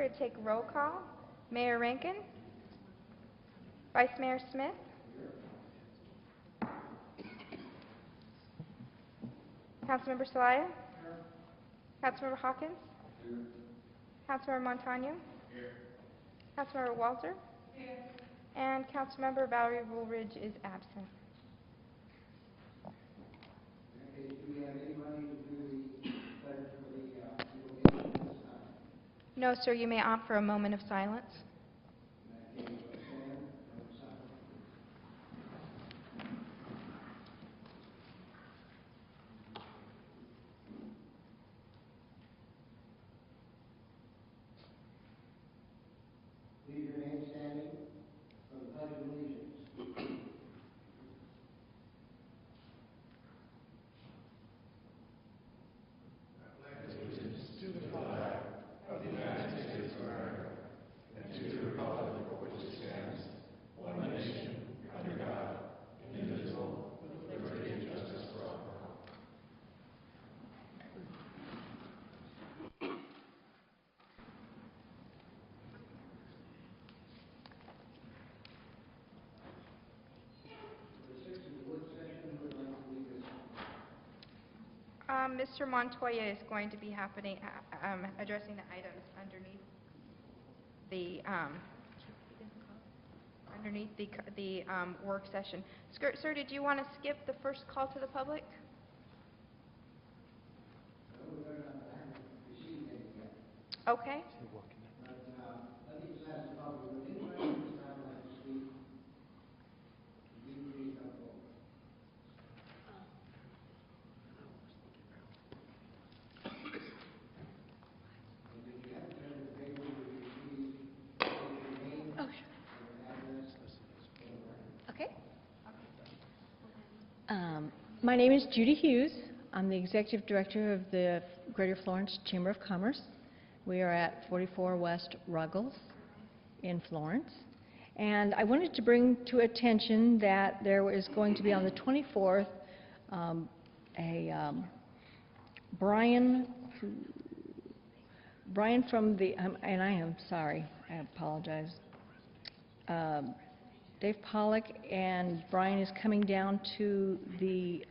We're going to take roll call. Mayor Rankin. Vice Mayor Smith. Councilmember Celaya. Councilmember Hawkins. Councilmember Montano. Councilmember Walter. And Councilmember Valerie Woolridge is absent. Okay, do we have anybody to do the pledge for the invocation this time? No, sir, you may opt for a moment of silence. In that case, let's stand and silence. Please remain standing for the Pledge of Allegiance. Mr. Montoya is going to be addressing the items underneath the work session. Sir, did you want to skip the first call to the public? Okay. Let me just ask the public, would anybody in this town like to speak? Would you please come forward? And if you haven't turned the paper, would you please state your name and your address for the record? Okay. My name is Judy Hughes. I'm the Executive Director of the Greater Florence Chamber of Commerce. We are at 44 West Ruggles in Florence. And I wanted to bring to attention that there is going to be on the 24th Brian from the, and I am sorry, I apologize. Dave Pollock and Brian is coming down to the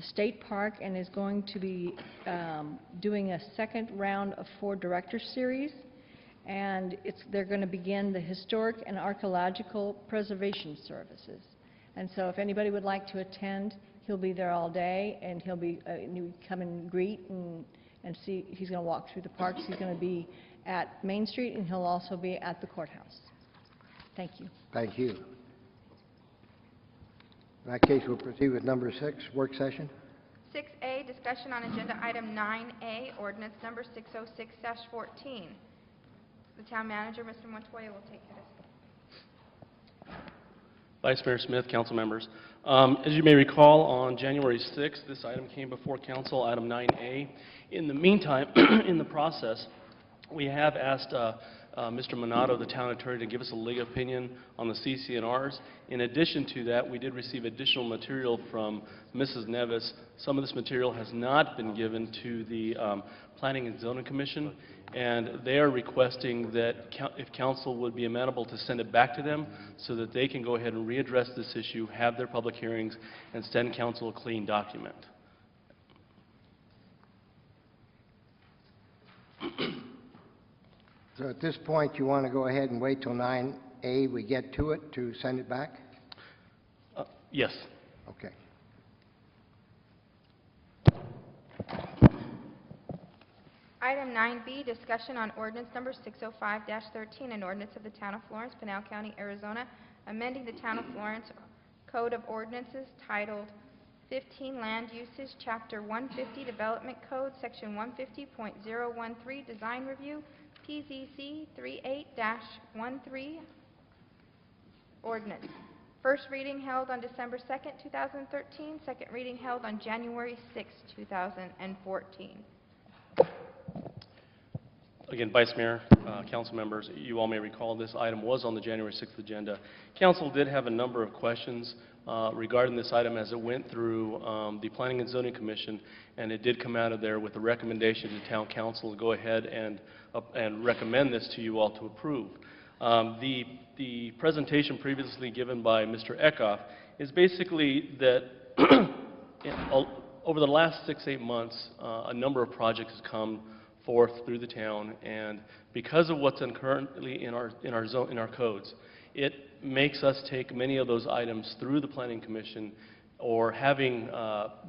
state park and is going to be doing a second round of 4 director series, and they're going to begin the historic and archaeological preservation services. And so if anybody would like to attend, he'll be there all day, and he'll be come and greet and see. He's going to walk through the parks. He's going to be at Main Street, and he'll also be at the courthouse. Thank you. Thank you. In that case, we'll proceed with number 6, work session. 6A, discussion on agenda item 9A, ordinance number 606-14. The town manager, Mr. Montoya, will take care of this. Vice Mayor Smith, council members. As you may recall, on January 6th, this item came before council, item 9A. In the meantime, in the process, we have asked Mr. Minato, the town attorney, to give us a legal opinion on the CC&Rs. In addition to that, we did receive additional material from Mrs. Nevis. Some of this material has not been given to the Planning and Zoning Commission, and they are requesting that if council would be amenable to send it back to them so that they can go ahead and readdress this issue, have their public hearings, and send council a clean document. So at this point, you want to go ahead and wait till 9A, we get to it, to send it back? Yes. Okay. Item 9B, discussion on ordinance number 605-13, an ordinance of the town of Florence, Pinal County, Arizona, amending the town of Florence Code of Ordinances titled 15 Land Uses, Chapter 150 Development Code, Section 150.013 Design Review, PZC 38-13 ordinance. First reading held on December 2nd, 2013. Second reading held on January 6th, 2014. Again, Vice Mayor, council members, you all may recall this item was on the January 6th agenda. Council did have a number of questions regarding this item as it went through the Planning and Zoning Commission, and it did come out of there with a recommendation to Town Council to go ahead and recommend this to you all to approve. The presentation previously given by Mr. Eckhoff is basically that over the last 6-8 months, a number of projects have come forth through the town, and because of what's currently in our codes, it makes us take many of those items through the Planning Commission, or having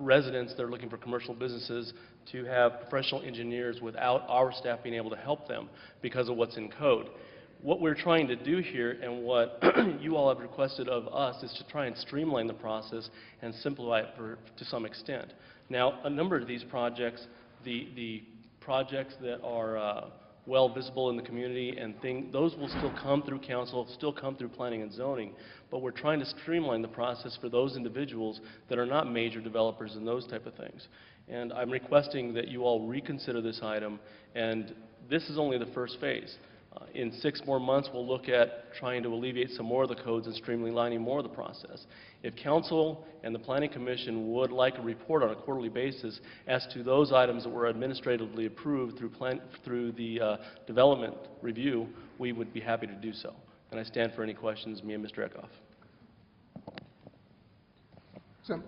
residents that are looking for commercial businesses to have professional engineers without our staff being able to help them because of what's in code. What we're trying to do here, and what you all have requested of us, is to try and streamline the process and simplify it to some extent. Now, a number of these projects, the projects that are well visible in the community and those will still come through council, still come through planning and zoning, but we're trying to streamline the process for those individuals that are not major developers and those type of things. And I'm requesting that you all reconsider this item, and this is only the first phase. In 6 more months, we'll look at trying to alleviate some more of the codes and streamlining more of the process. If council and the Planning Commission would like a report on a quarterly basis as to those items that were administratively approved through the development review, we would be happy to do so. And I stand for any questions, me and Mr. Eckhoff.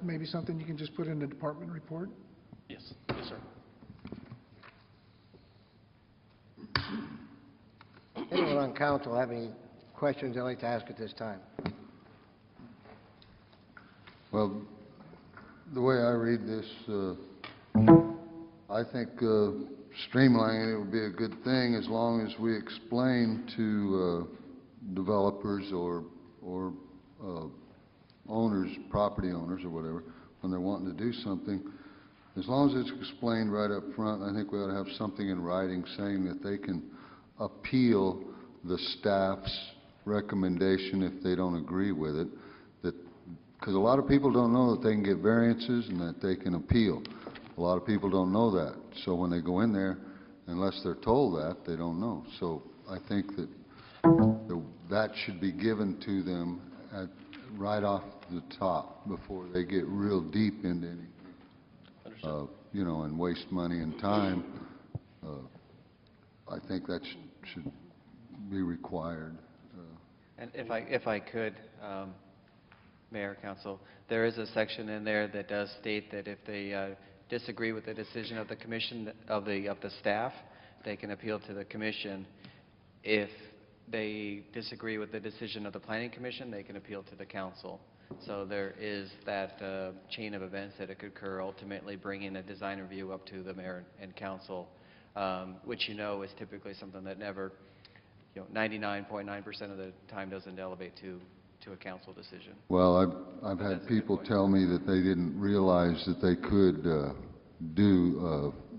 Maybe something you can just put in the department report? Yes, yes, sir. Anyone on council have any questions they'd like to ask at this time? Well, the way I read this, I think streamlining it would be a good thing as long as we explain to developers or owners, property owners or whatever, when they're wanting to do something, as long as it's explained right up front, I think we ought to have something in writing saying that they can appeal the staff's recommendation if they don't agree with it. Because a lot of people don't know that they can get variances and that they can appeal. A lot of people don't know that. So when they go in there, unless they're told that, they don't know. So I think that that should be given to them right off the top before they get real deep into anything, you know, and waste money and time. I think that should be required. And if I could, Mayor, Council, there is a section in there that does state that if they disagree with the decision of the commission, of the staff, they can appeal to the commission. If they disagree with the decision of the planning commission, they can appeal to the council. So there is that chain of events that it could occur, ultimately bringing a design review up to the mayor and council, which you know is typically something that never, 99.9% of the time doesn't elevate to a council decision. Well, I've had people tell me that they didn't realize that they could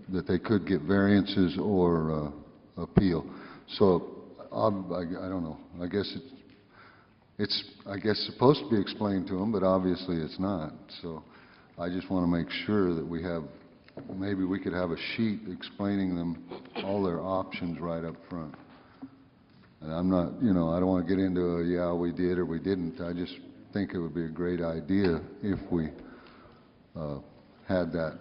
that they could get variances or appeal. So I don't know. I guess it's supposed to be explained to them, but obviously it's not. So I just want to make sure that we have, maybe we could have a sheet explaining them all their options right up front. And I'm not, I don't want to get into yeah, we did or we didn't. I just think it would be a great idea if we had that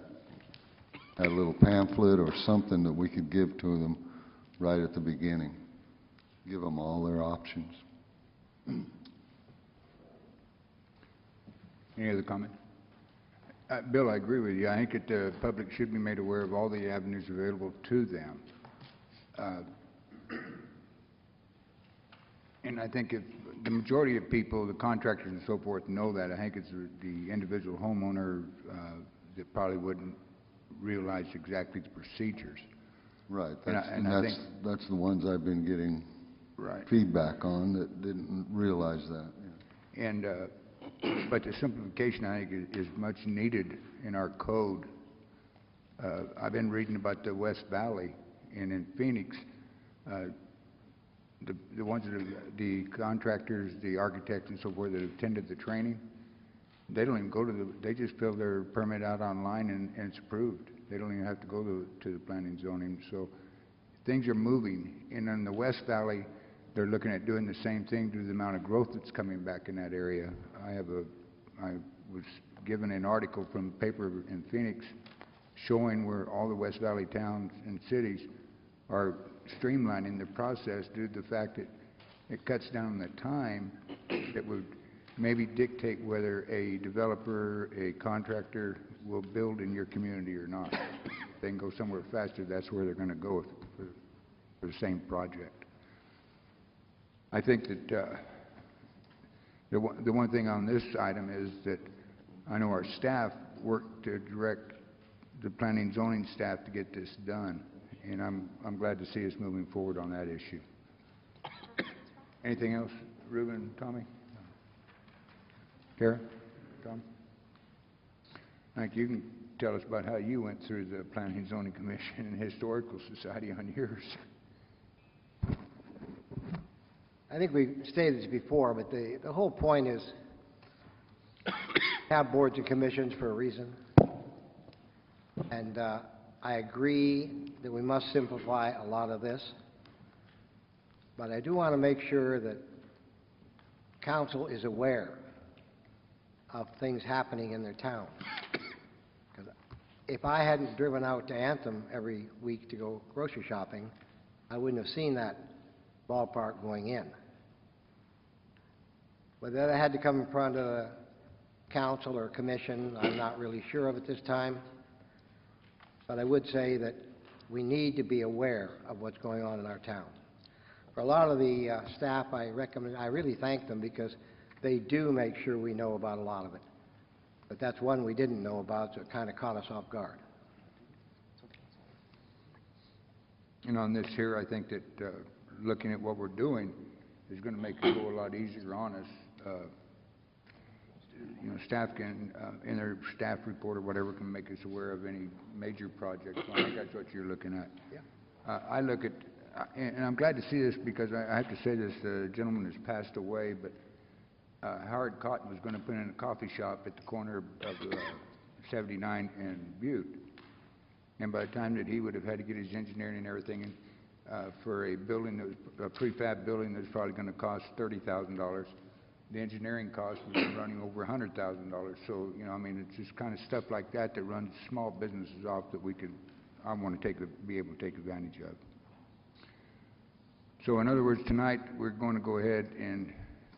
little pamphlet or something that we could give to them right at the beginning. Give them all their options. Any other comment? Bill, I agree with you. I think that the public should be made aware of all the avenues available to them. And I think if the majority of people, the contractors and so forth, know that, I think it's the individual homeowner that probably wouldn't realize exactly the procedures. Right. That's the ones I've been getting feedback on that didn't realize that. Yeah. And but the simplification, I think, is much needed in our code. I've been reading about the West Valley, and in Phoenix, the ones that are the contractors, the architects and so forth that attended the training, they don't even go to they just fill their permit out online and it's approved. They don't even have to go to the planning and zoning. So things are moving. And in the West Valley, they're looking at doing the same thing due to the amount of growth that's coming back in that area. I was given an article from a paper in Phoenix showing where all the West Valley towns and cities are streamlining the process due to the fact that it cuts down the time that would maybe dictate whether a developer, a contractor will build in your community or not. If they can go somewhere faster, that's where they're going to go for the same project. I think that the one thing on this item is that I know our staff worked to direct the planning and zoning staff to get this done, and I'm glad to see us moving forward on that issue. Anything else, Ruben, Tommy? Kara? Tom? Mike, you can tell us about how you went through the Planning and Zoning Commission and Historical Society on yours. I think we stated this before, but the whole point is have boards and commissions for a reason. And I agree that we must simplify a lot of this. But I do want to make sure that council is aware of things happening in their town. Because if I hadn't driven out to Anthem every week to go grocery shopping, I wouldn't have seen that ballpark going in. Whether that had to come in front of the council or commission, I'm not really sure of at this time. But I would say that we need to be aware of what's going on in our town. For a lot of the staff, I really thank them because they do make sure we know about a lot of it. But that's one we didn't know about, so it kind of caught us off guard. And on this here, I think that looking at what we're doing is going to make it go a lot easier on us. You know, staff can, in their staff report or whatever, can make us aware of any major projects. I think that's what you're looking at. Yeah. I look at, and I'm glad to see this because I have to say this, the gentleman has passed away, but Howard Cotton was going to put in a coffee shop at the corner of 79 and Butte. And by the time that he would have had to get his engineering and everything in, for a building, that was, a prefab building that was probably going to cost $30,000, the engineering cost was running over $100,000. So, you know, I mean, it's just kind of stuff like that that runs small businesses off that I want to be able to take advantage of. So in other words, tonight, we're going to go ahead and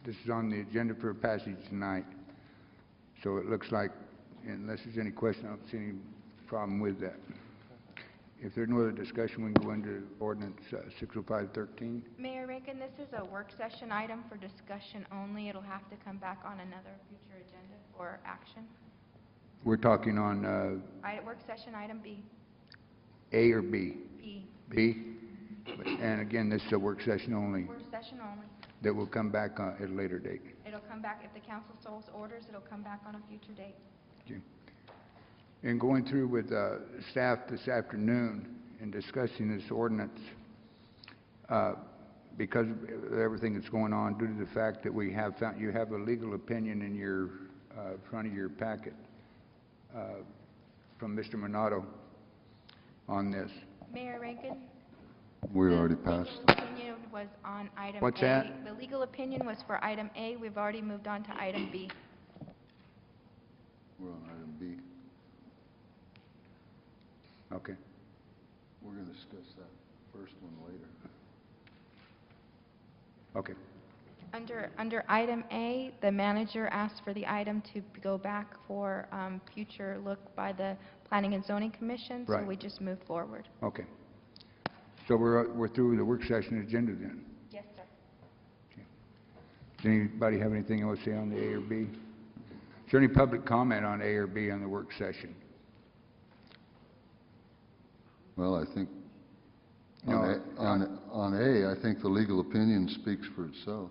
this is on the agenda for passage tonight. So it looks like, unless there's any question, I don't see any problem with that. If there's no other discussion, we can go into ordinance 605-13. Mayor Rankin, this is a work session item for discussion only. It'll have to come back on another future agenda for action. We're talking on Work session item B. A or B? B. B? And again, this is a work session only Work session only. that will come back at a later date. It'll come back, if the council so orders, it'll come back on a future date. Okay. And going through with staff this afternoon and discussing this ordinance, because of everything that's going on, due to the fact that we have found, you have a legal opinion in your front of your packet from Mr. Minato on this. Mayor Rankin? We the already passed. legal opinion was on item What's A. that? The legal opinion was for item A. We've already moved on to item B. We're on item B. Okay. We're going to discuss that first one later. Okay. Under item A, the manager asked for the item to go back for future look by the Planning and Zoning Commission, so Right. we just moved forward. Okay. So we're through with the work session agenda then. Yes, sir. Does anybody have anything else to say on the A or B? Is there any public comment on A or B on the work session? Well, I think No, on A, I think the legal opinion speaks for itself.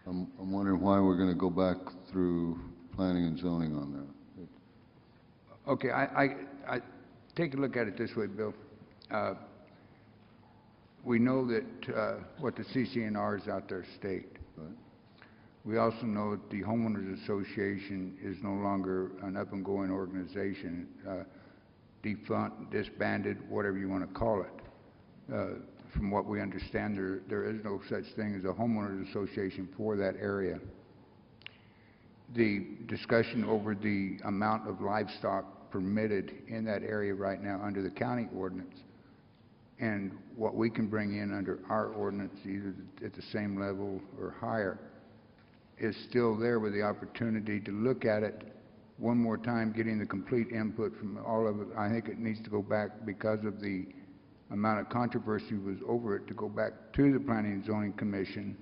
I'm wondering why we're going to go back through planning and zoning on that. Okay, I take a look at it this way, Bill. We know that what the CCNRs out there state. Right. We also know that the homeowners association is no longer an up-and-going organization, defunct, disbanded, whatever you want to call it. From what we understand, there is no such thing as a homeowners association for that area. The discussion over the amount of livestock permitted in that area right now under the county ordinance and what we can bring in under our ordinance, either at the same level or higher, is still there with the opportunity to look at it one more time, getting the complete input from all of it. I think it needs to go back because of the amount of controversy was over it, to go back to the Planning and Zoning Commission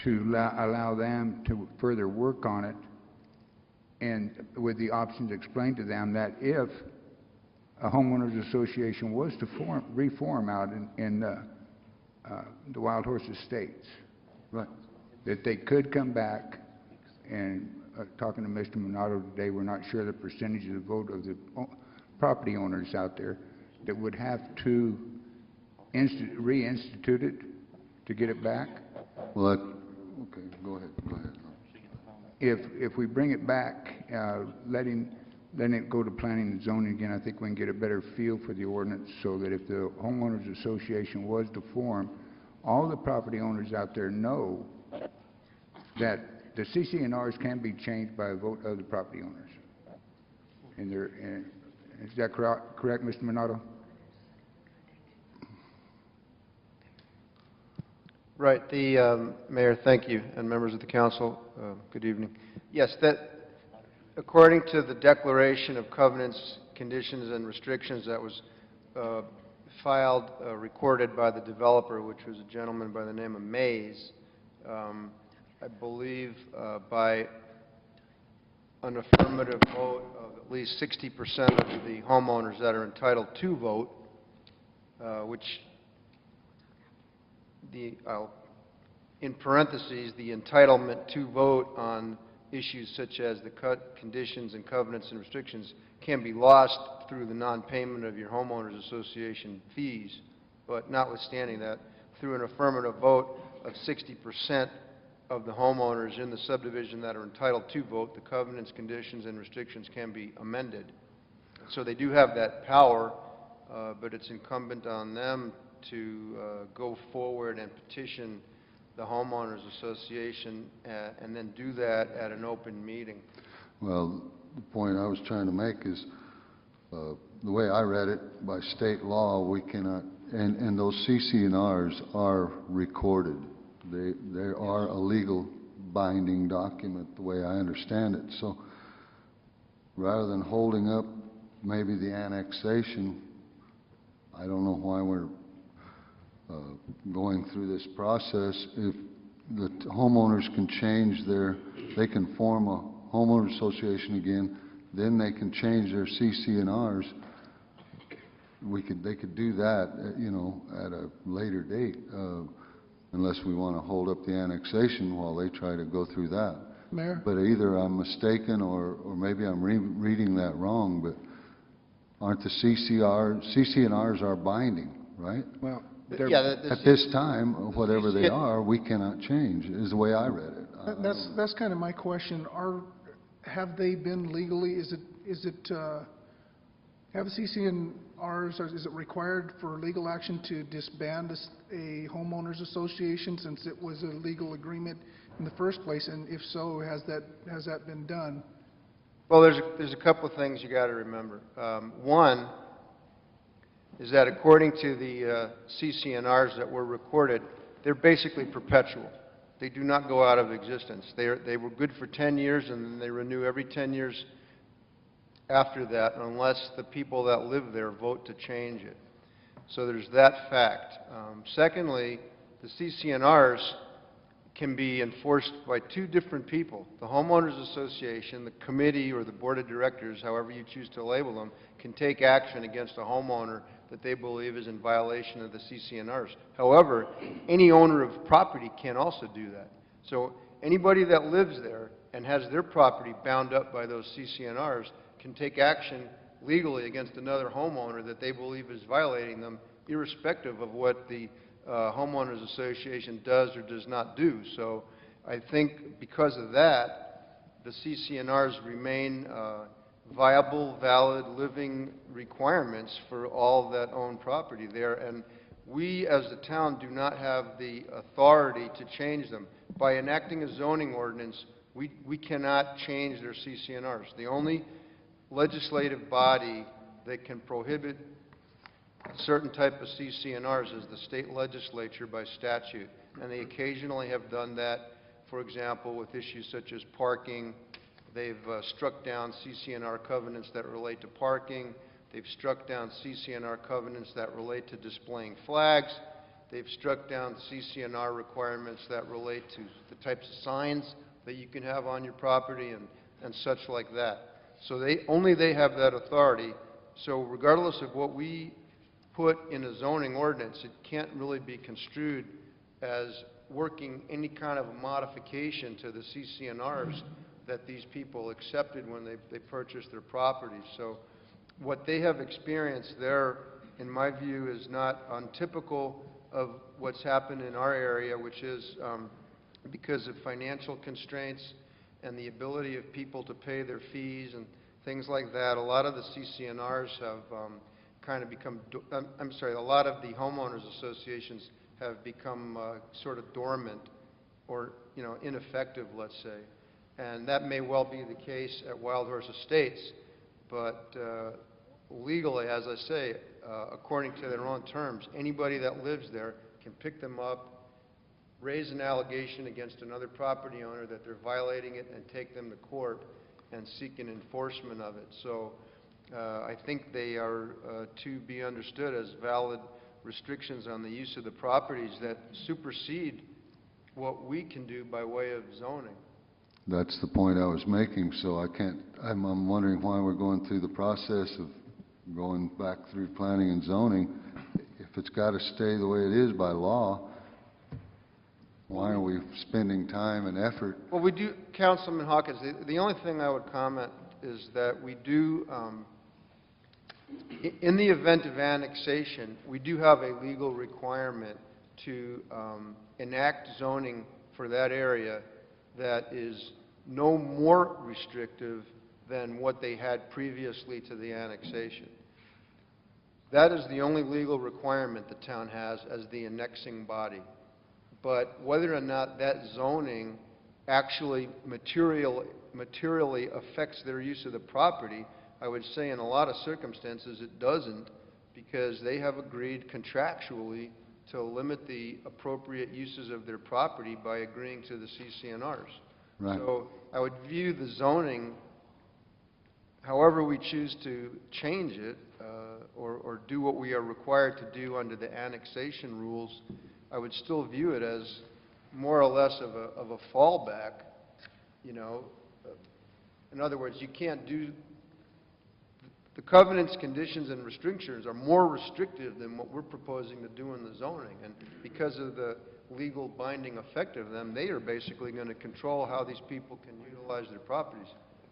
to allow them to further work on it, and with the options explained to them that if a homeowners association was to reform out in the Wild Horse Estates, Right. that they could come back and, talking to Mr. Minato today, we're not sure the percentage of the vote of the property owners out there that would have to reinstitute it to get it back. Well, okay, go ahead. If we bring it back, letting it go to planning and zoning again, I think we can get a better feel for the ordinance, so that if the homeowners association was to form, all the property owners out there know that the CC&Rs can be changed by a vote of the property owners. Is that correct, Mr. Minato? Right. Mayor, thank you, and members of the council, good evening. Yes, that according to the Declaration of Covenants, Conditions, and Restrictions that was filed, recorded by the developer, which was a gentleman by the name of Mays, I believe by an affirmative vote of at least 60% of the homeowners that are entitled to vote, which in parentheses, the entitlement to vote on issues such as the conditions and covenants and restrictions can be lost through the non-payment of your homeowners association fees. But notwithstanding that, through an affirmative vote of 60% of the homeowners in the subdivision that are entitled to vote, the covenants, conditions, and restrictions can be amended. So they do have that power, but it's incumbent on them to go forward and petition the homeowners association and then do that at an open meeting. Well, the point I was trying to make is, the way I read it, by state law, we cannot, and those CC&Rs are recorded. They are a legal binding document, the way I understand it. So rather than holding up maybe the annexation, I don't know why we're going through this process. If the homeowners can change they can form a homeowners association again, then they can change their CC&Rs. They could do that, at a later date, unless we want to hold up the annexation while they try to go through that. Mayor? But either I'm mistaken or maybe I'm reading that wrong, but aren't the CC&Rs are binding, right? Well, At this time, whatever they are, we cannot change, is the way I read it. that's kind of my question. Have they been legally, have CC&Rs, is it required for legal action to disband a homeowners association since it was a legal agreement in the first place? And if so, has that been done? Well, there's a couple of things you got to remember. One is that according to the CC&Rs that were recorded, they're basically perpetual. They do not go out of existence. They were good for 10 years, and then they renew every 10 years after that, unless the people that live there vote to change it. So there's that fact. Secondly, the CC&Rs can be enforced by two different people. The homeowners association, the committee, or the board of directors, however you choose to label them, can take action against a homeowner that they believe is in violation of the CC&Rs. However, any owner of property can also do that. So anybody that lives there and has their property bound up by those CC&Rs can take action legally against another homeowner that they believe is violating them, irrespective of what the homeowners association does or does not do. So I think because of that, the CC&Rs remain viable, valid, living requirements for all that own property there, and we, as the town, do not have the authority to change them. By enacting a zoning ordinance, we cannot change their CCNRs. The only legislative body that can prohibit certain type of CCNRs is the state legislature by statute, and they occasionally have done that, for example, with issues such as parking. They've struck down CCNR covenants that relate to parking. They've struck down CCNR covenants that relate to displaying flags. They've struck down CCNR requirements that relate to the types of signs that you can have on your property and such like that. So only they have that authority. So regardless of what we put in a zoning ordinance, it can't really be construed as working any kind of a modification to the CCNRs that these people accepted when they purchased their properties. So what they have experienced there, in my view, is not untypical of what's happened in our area, which is because of financial constraints and the ability of people to pay their fees and things like that. A lot of the CCNRs have kind of become, a lot of the homeowners associations have become sort of dormant or, ineffective, let's say. And that may well be the case at Wild Horse Estates, but legally, as I say, according to their own terms, anybody that lives there can pick them up, raise an allegation against another property owner that they're violating it, and take them to court and seek an enforcement of it. So I think they are to be understood as valid restrictions on the use of the properties that supersede what we can do by way of zoning. That's the point I was making, so I'm wondering why we're going through the process of going back through planning and zoning. If it's got to stay the way it is by law, why are we spending time and effort? Well, we do, Councilman Hawkins, the only thing I would comment is that we do, in the event of annexation, we do have a legal requirement to enact zoning for that area that is no more restrictive than what they had previously to the annexation. That is the only legal requirement the town has as the annexing body. But whether or not that zoning actually materially affects their use of the property, I would say in a lot of circumstances it doesn't, because they have agreed contractually to limit the appropriate uses of their property by agreeing to the CCNRs. Right. So I would view the zoning, however we choose to change it, or do what we are required to do under the annexation rules, I would still view it as more or less of a fallback, In other words, you can't do, the covenants, conditions, and restrictions are more restrictive than what we're proposing to do in the zoning. And because of the legal binding effect of them, they are basically going to control how these people can utilize their properties,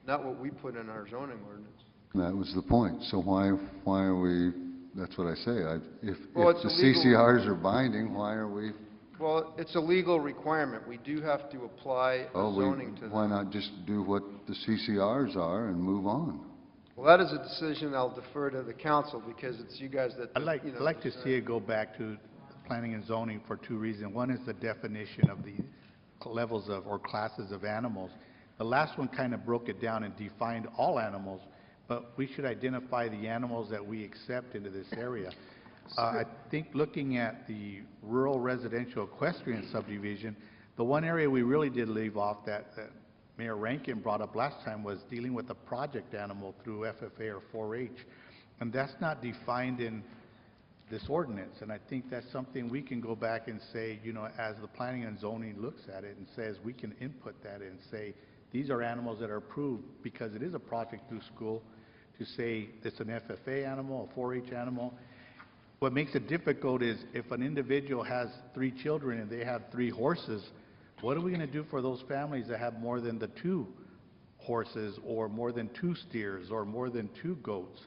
not what we put in our zoning ordinance. That was the point. So why are we, that's what I say. If Well, the it's a legal- CCRs are binding, why are we, Well, it's a legal requirement. We do have to apply zoning to them. why not just do what the CCRs are and move on? Well, that is a decision I'll defer to the council, because it's you guys that, I'd like to see it go back to planning and zoning for two reasons. One is the definition of the levels of, or classes of animals. The last one kind of broke it down and defined all animals, but we should identify the animals that we accept into this area. I think looking at the rural residential equestrian subdivision, the one area we really did leave off that Mayor Rankin brought up last time was dealing with a project animal through FFA or 4-H. And that's not defined in this ordinance. And I think that's something we can go back and say, as the planning and zoning looks at it and says, we can input that and say, these are animals that are approved because it is a project through school, to say it's an FFA animal, a 4-H animal. What makes it difficult is if an individual has 3 children and they have 3 horses, what are we going to do for those families that have more than the 2 horses, or more than 2 steers, or more than 2 goats?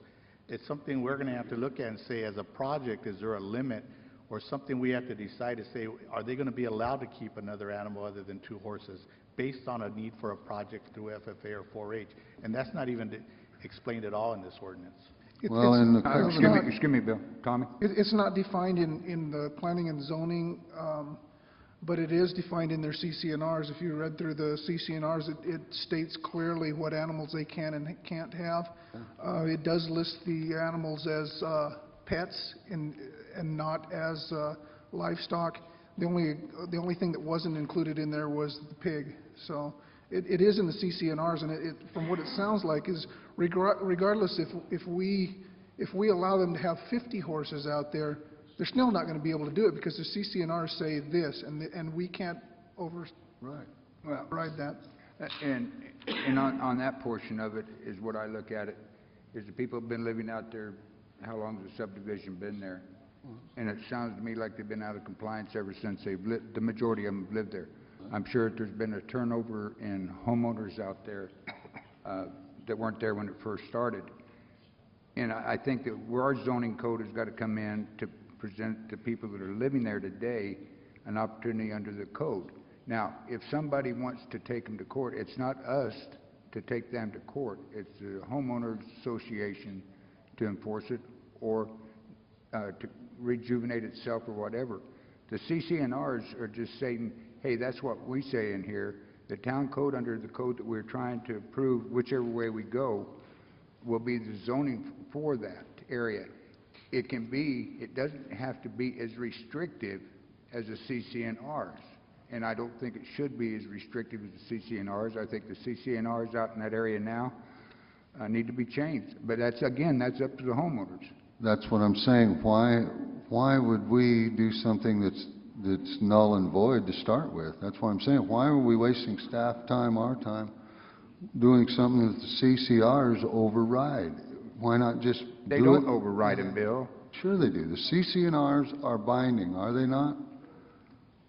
It's something we're going to have to look at and say, as a project, is there a limit, or something we have to decide to say, are they going to be allowed to keep another animal other than 2 horses based on a need for a project through FFA or 4-H? And that's not even explained it all in this ordinance. Well, in the Excuse me, Bill. Tommy? It's not defined in the planning and zoning, but it is defined in their CCNRs. If you read through the CCNRs, it states clearly what animals they can and can't have. It does list the animals as pets and not as livestock. The only thing that wasn't included in there was the pig. So it is in the CCNRs, and from what it sounds like is regardless if we allow them to have 50 horses out there, they're still not going to be able to do it because the CCNRs say this, and we can't override that. And on that portion of it is what I look at it, is the people have been living out there, how long has the subdivision been there? And it sounds to me like they've been out of compliance ever since the majority of them have lived there. I'm sure that there's been a turnover in homeowners out there that weren't there when it first started. And I think that where our zoning code has got to come in to present to people that are living there today an opportunity under the code. Now, if somebody wants to take them to court, it's not us to take them to court. It's the homeowners association to enforce it or to rejuvenate itself or whatever. The CCNRs are just saying, hey, that's what we say in here. The town code, under the code that we're trying to approve, whichever way we go, will be the zoning for that area. It doesn't have to be as restrictive as the CCNRs. And I don't think it should be as restrictive as the CCNRs. I think the CCNRs out in that area now need to be changed. But that's up to the homeowners. That's what I'm saying. Why would we do something that's null and void to start with? That's what I'm saying. Why are we wasting staff time, our time, doing something that the CCRs override? Why not just They don't override them, Bill. Sure they do. The CCNRs are binding, are they not?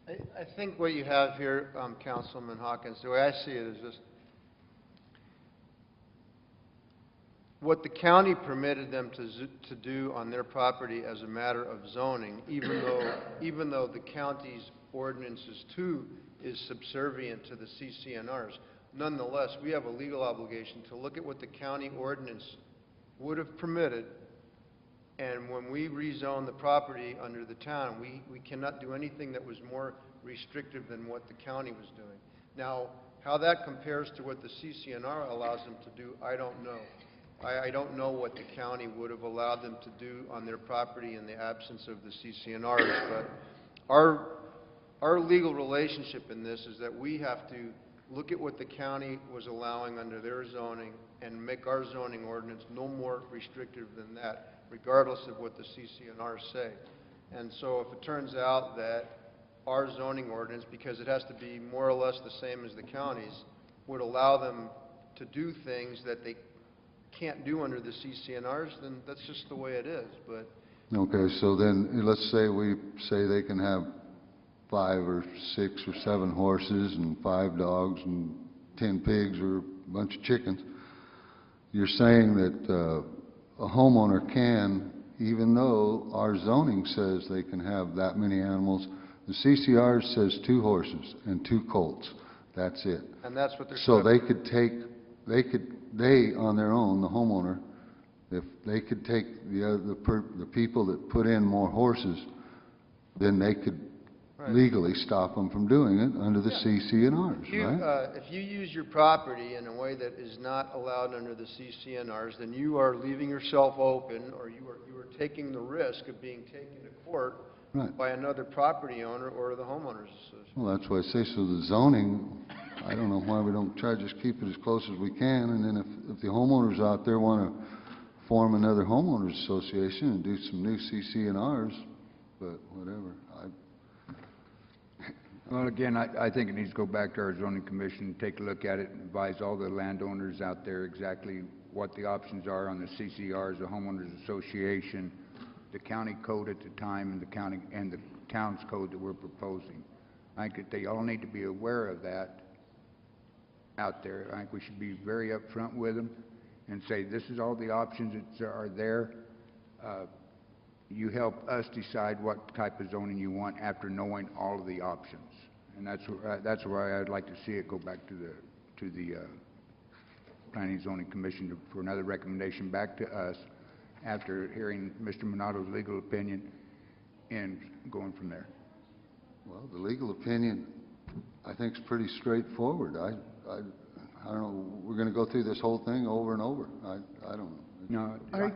I think what you have here, Councilman Hawkins, the way I see it is this. What the county permitted them to do on their property as a matter of zoning, even though the county's ordinances too is subservient to the CCNRs, nonetheless, we have a legal obligation to look at what the county ordinance would have permitted, and when we rezone the property under the town, we cannot do anything that was more restrictive than what the county was doing. Now, how that compares to what the CCNR allows them to do, I don't know. I don't know what the county would have allowed them to do on their property in the absence of the CCNRs, but our legal relationship in this is that we have to look at what the county was allowing under their zoning and make our zoning ordinance no more restrictive than that, regardless of what the CCNRs say. And so if it turns out that our zoning ordinance, because it has to be more or less the same as the county's, would allow them to do things that they can't do under the CCNRs, then that's just the way it is. But Okay, so then let's say we say they can have 5 or 6 or 7 horses and 5 dogs and 10 pigs or a bunch of chickens. You're saying that a homeowner can, even though our zoning says they can have that many animals, the CCR says 2 horses and 2 colts. That's it. and that's what they're So they could take, they on their own, the homeowner, if they could take the people that put in more horses, then they could legally stop them from doing it under the CCNRs, right? If you use your property in a way that is not allowed under the CCNRs, then you are leaving yourself open, or you are taking the risk of being taken to court by another property owner or the homeowners association. Well, that's why I say, so the zoning, I don't know why we don't try to just keep it as close as we can, and then if the homeowners out there want to form another homeowners association and do some new CCNRs, but whatever. Well, again, I think it needs to go back to our zoning commission, take a look at it, and advise all the landowners out there exactly what the options are on the CCRs, the homeowners association, the county code at the time, and the town's code that we're proposing. I think that they all need to be aware of that out there. I think we should be very upfront with them and say, this is all the options that are there. You help us decide what type of zoning you want after knowing all of the options. And that's why I'd like to see it go back to the Planning and Zoning Commission for another recommendation back to us after hearing Mr. Monato's legal opinion and going from there. Well, the legal opinion, I think, is pretty straightforward. I don't know, we're going to go through this whole thing over and over. I don't know. No,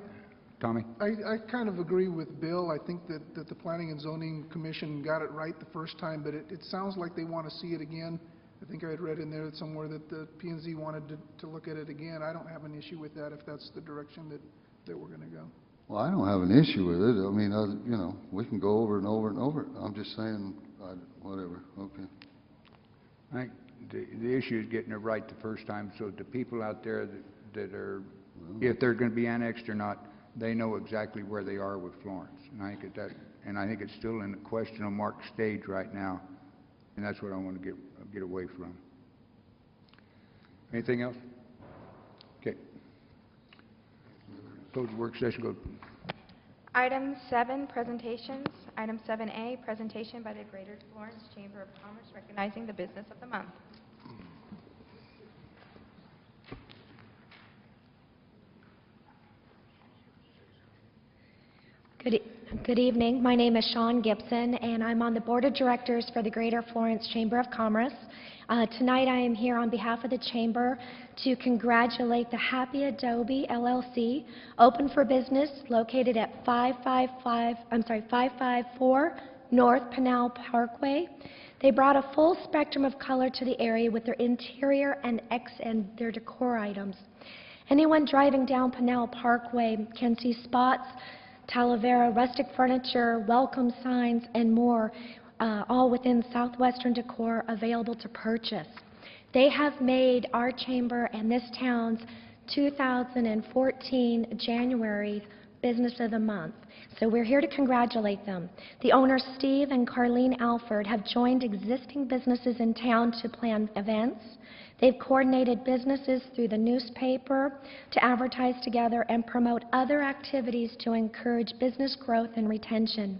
Tommy? I kind of agree with Bill. I think that the Planning and Zoning Commission got it right the first time, but it sounds like they want to see it again. I think I had read in there somewhere that the P&Z wanted to look at it again. I don't have an issue with that if that's the direction that we're going to go. Well, I don't have an issue with it. I mean, you know, we can go over and over and over. I'm just saying, whatever, okay. I think the issue is getting it right the first time, so the people out there that are, if they're going to be annexed or not, they know exactly where they are with Florence. And I think it's still in a question mark stage right now, and that's what I want to get away from. Anything else? Okay. Close the work session. Go. Item 7, presentations. Item 7A, presentation by the Greater Florence Chamber of Commerce recognizing the business of the month. Good evening. My name is Shawn Gibson, and I'm on the Board of Directors for the Greater Florence Chamber of Commerce. Tonight I am here on behalf of the Chamber to congratulate the Happy Adobe LLC, open for business, located at 554 North Pinal Parkway. They brought a full spectrum of color to the area with their interior and their decor items. Anyone driving down Pinal Parkway can see spots, Talavera, rustic furniture, welcome signs, and more, all within Southwestern Decor available to purchase. They have made our chamber and this town's 2014 January Business of the Month. So we're here to congratulate them. The owners, Steve and Carlene Alford, have joined existing businesses in town to plan events. They've coordinated businesses through the newspaper to advertise together and promote other activities to encourage business growth and retention.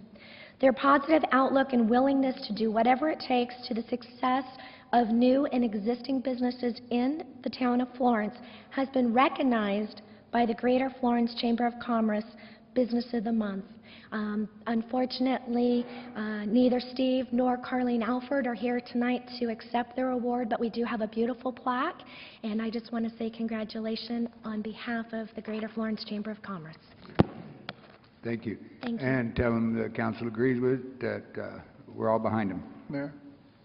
Their positive outlook and willingness to do whatever it takes to the success of new and existing businesses in the town of Florence has been recognized by the Greater Florence Chamber of Commerce Business of the Month. Unfortunately, neither Steve nor Carlene Alford are here tonight to accept their award, but we do have a beautiful plaque, and I just want to say congratulations on behalf of the Greater Florence Chamber of Commerce. Thank you. Thank you. And tell them the council agrees with that we're all behind them. Mayor?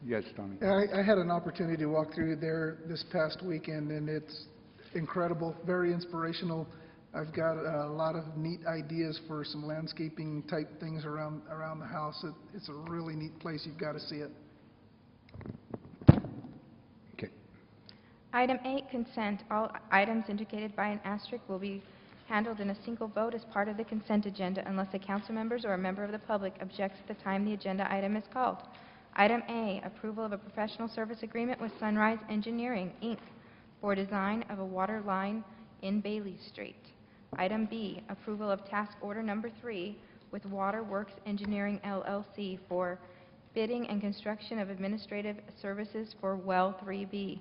Yes, Tommy. I had an opportunity to walk through there this past weekend, and it's incredible, very inspirational. I've got a lot of neat ideas for some landscaping type things around the house. It's a really neat place. You've got to see it. Okay. Item 8, consent. All items indicated by an asterisk will be handled in a single vote as part of the consent agenda unless a council member or a member of the public objects at the time the agenda item is called. Item A, approval of a professional service agreement with Sunrise Engineering, Inc. for design of a water line in Bailey Street. Item B, approval of task order number 3 with Waterworks Engineering LLC for bidding and construction of administrative services for Well 3B.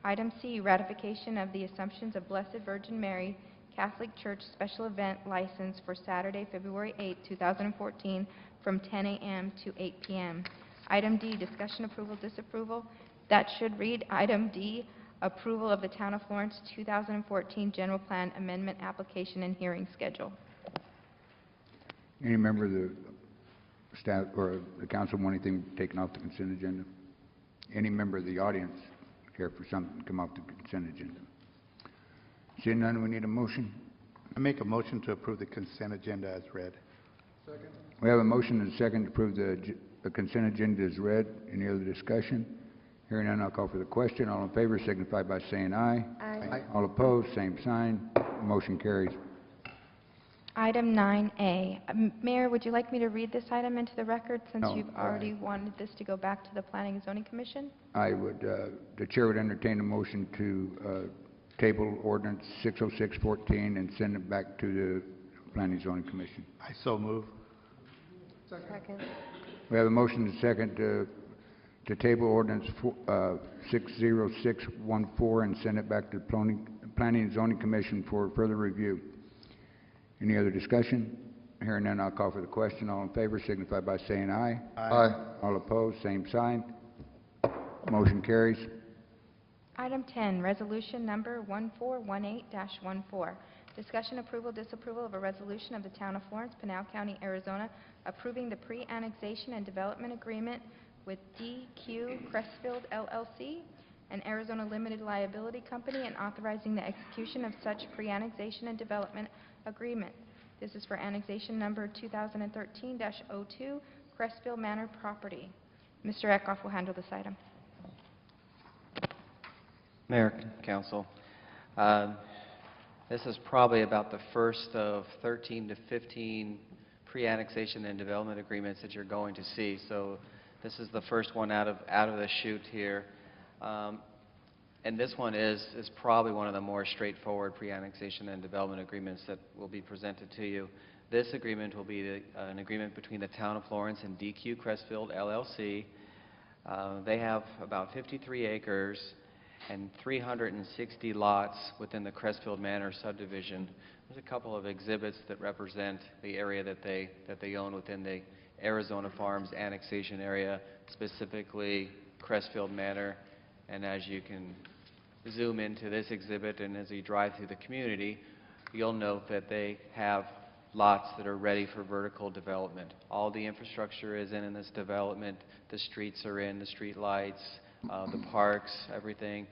Item C, ratification of the Assumptions of Blessed Virgin Mary Catholic Church special event license for Saturday, February 8, 2014, from 10 a.m. to 8 p.m. Item D, discussion, approval, disapproval. That should read Item D, approval of the Town of Florence 2014 General Plan Amendment Application and Hearing Schedule. Any member of the staff or the council want anything taken off the consent agenda? Any member of the audience care for something to come off the consent agenda? Seeing none, we need a motion. I make a motion to approve the consent agenda as read. Second. We have a motion and a second to approve the consent agenda as read. Any other discussion? Hearing none, I'll call for the question. All in favor signify by saying aye. Aye. All opposed, same sign. Motion carries. Item 9A. Mayor, would you like me to read this item into the record since No, you've already wanted this to go back to the Planning and Zoning Commission? I would, the chair would entertain a motion to table ordinance 60614 and send it back to the Planning and Zoning Commission. I so move. Second. We have a motion and a second to table ordinance 60614 and send it back to the Planning Planning and Zoning Commission for further review. Any other discussion? Hearing none, I'll call for the question. All in favor signify by saying aye. Aye. All opposed, same sign. Motion carries. Item 10, resolution number 1418-14. Discussion approval, disapproval of a resolution of the Town of Florence, Pinal County, Arizona, approving the pre-annexation and development agreement with DQ Crestfield LLC, an Arizona limited liability company, and authorizing the execution of such pre-annexation and development agreement. This is for annexation number 2013-02, Crestfield Manor property. Mr. Eckhoff will handle this item. Mayor, Council, this is probably about the first of 13 to 15 pre-annexation and development agreements that you're going to see. So this is the first one out of the chute here. And this one is probably one of the more straightforward pre-annexation and development agreements that will be presented to you. This agreement will be an agreement between the Town of Florence and DQ Crestfield LLC. They have about 53 acres and 360 lots within the Crestfield Manor subdivision. There's a couple of exhibits that represent the area that they own within the Arizona Farms annexation area, specifically Crestfield Manor. And as you can zoom into this exhibit and as you drive through the community, you'll note that they have lots that are ready for vertical development. All the infrastructure is in this development. The streets are in, the street lights, the parks, everything.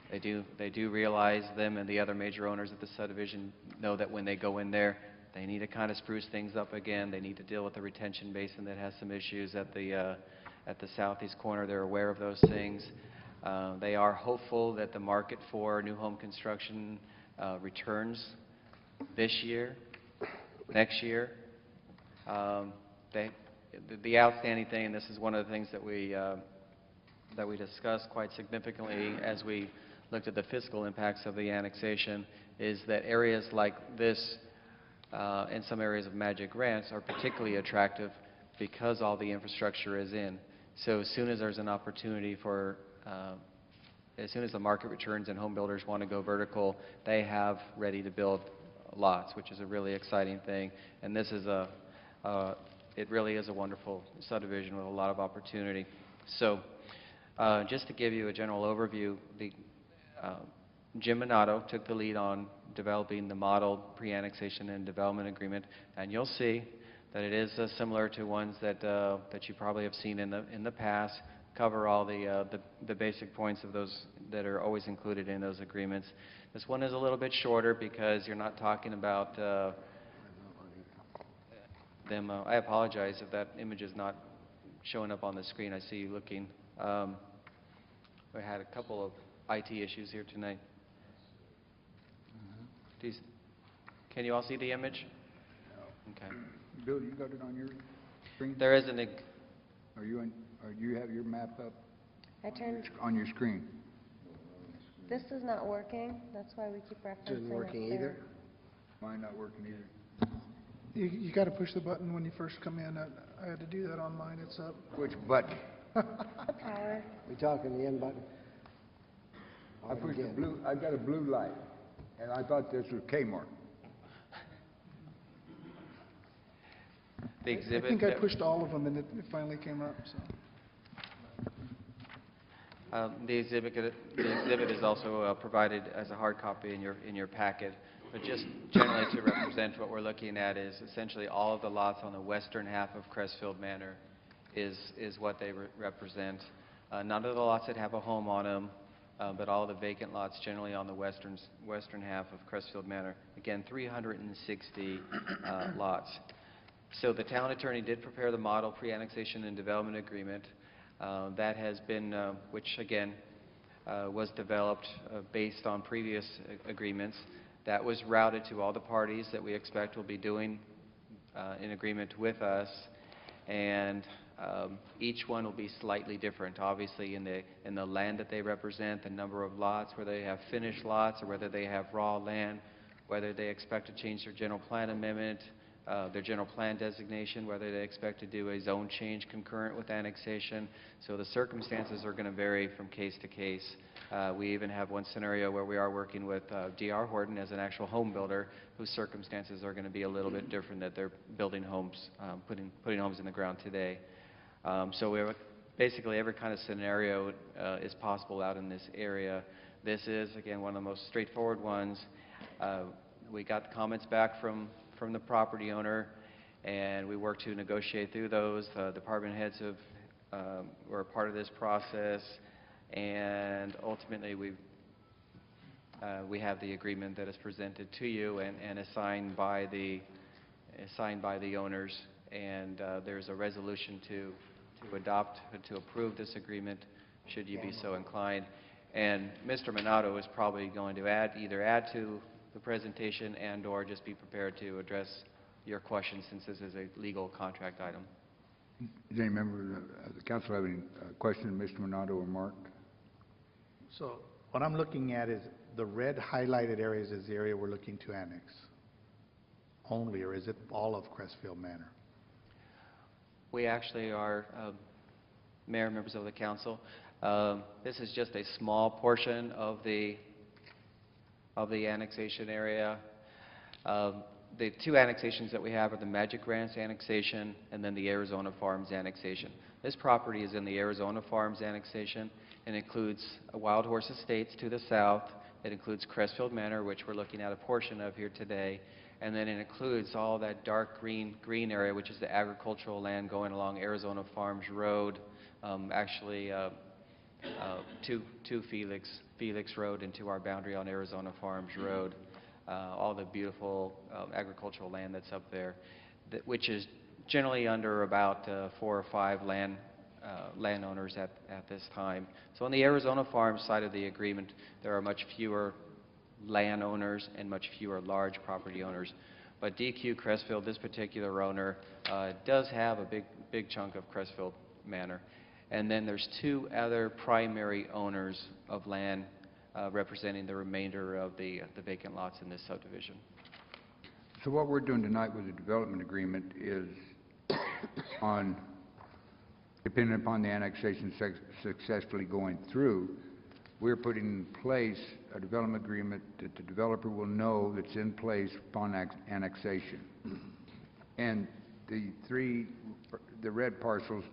They do realize, them and the other major owners of the subdivision know that when they go in there, they need to kind of spruce things up again. They need to deal with the retention basin that has some issues at the southeast corner. They're aware of those things. They are hopeful that the market for new home construction returns this year, next year. The outstanding thing, and this is one of the things that we discussed quite significantly as we looked at the fiscal impacts of the annexation, is that areas like this and some areas of Magic Ranch are particularly attractive because all the infrastructure is in. So as soon as there's an opportunity for, as soon as the market returns and home builders want to go vertical, they have ready to build lots, which is a really exciting thing. And this is it really is a wonderful subdivision with a lot of opportunity. So just to give you a general overview, Jim Minato took the lead on developing the model pre-annexation and development agreement, and you'll see that it is similar to ones that you probably have seen in the past. Cover all the basic points of those that are always included in those agreements. This one is a little bit shorter because you're not talking about them. I apologize if that image is not showing up on the screen. I see you looking. We had a couple of IT issues here tonight. Can you all see the image? Okay. Bill, you got it on your screen? There is an. Are you have your map up I turned, on your screen? this is not working, that's why we keep referencing Isn't it working there. either? Mine not working either. You got to push the button when you first come in. I had to do that on mine. It's up. Which button? The power. We talking the end button? I pushed the blue, I got a blue light, and I thought this was Kmart. The I exhibit. think I that- pushed all of them, and it finally came up, so. The exhibit is also provided as a hard copy in your packet. But just generally to represent what we're looking at is essentially all of the lots on the western half of Crestfield Manor is what they represent. None of the lots that have a home on them, but all the vacant lots generally on the western half of Crestfield Manor. Again, 360 lots. So the town attorney did prepare the model pre-annexation and development agreement. That has been, which again, was developed based on previous agreements. That was routed to all the parties that we expect will be doing in agreement with us. And each one will be slightly different, obviously, in the land that they represent, the number of lots, whether they have finished lots or whether they have raw land, whether they expect to change their general plan amendment, their general plan designation, whether they expect to do a zone change concurrent with annexation. So the circumstances are going to vary from case to case. We even have one scenario where we are working with D.R. Horton as an actual home builder whose circumstances are going to be a little bit different, that they're building homes, putting homes in the ground today. So we have basically every kind of scenario is possible out in this area. This is, again, one of the most straightforward ones. We got comments back from the property owner, and we worked to negotiate through those. Department heads were a part of this process, and ultimately we have the agreement that is presented to you and is signed by the owners, and there's a resolution to adopt, to approve this agreement, should you be so inclined. And Mr. Minato is probably going to either add to the presentation and/or just be prepared to address your questions, since this is a legal contract item. Does any member of the council have any questions of Mr. Minato or Mark? So what I'm looking at is the red highlighted areas is the area we're looking to annex only, or is it all of Crestfield Manor? We actually are, Mayor, members of the council, this is just a small portion of the annexation area. The two annexations that we have are the Magic Ranch annexation and then the Arizona Farms annexation. This property is in the Arizona Farms annexation and includes Wild Horse Estates to the south. It includes Crestfield Manor, which we're looking at a portion of here today. And then it includes all that dark green area, which is the agricultural land going along Arizona Farms Road, to Felix Road and to our boundary on Arizona Farms Road. All the beautiful agricultural land that's up there, which is generally under about 4 or 5 landowners at this time. So on the Arizona Farms side of the agreement, there are much fewer landowners and much fewer large property owners. But DQ Crestfield, this particular owner, does have a big chunk of Crestfield Manor. And then there's 2 other primary owners of land representing the remainder of the vacant lots in this subdivision. So what we're doing tonight with the development agreement is depending upon the annexation successfully going through, we're putting in place a development agreement that the developer will know that's in place upon annexation. And the red parcels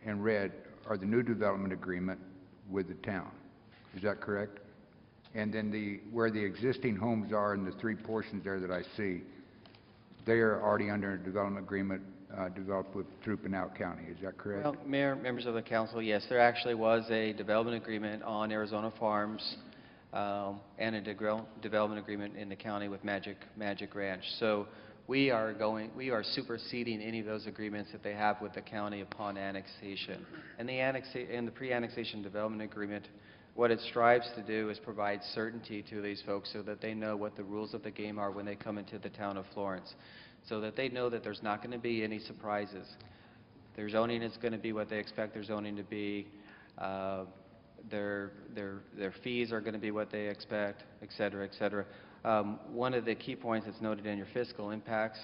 in red are the new development agreement with the town. Is that correct? And then where the existing homes are in the 3 portions there that I see, they are already under a development agreement developed through Pinal County. Is that correct? Well, Mayor, members of the council, yes, there actually was a development agreement on Arizona Farms and a development agreement in the county with Magic Ranch. So we are superseding any of those agreements that they have with the county upon annexation. And the pre-annexation development agreement, what it strives to do is provide certainty to these folks so that they know what the rules of the game are when they come into the town of Florence, so that they know that there's not going to be any surprises. Their zoning is going to be what they expect their zoning to be. Their fees are going to be what they expect, et cetera, et cetera. One of the key points that's noted in your fiscal impacts,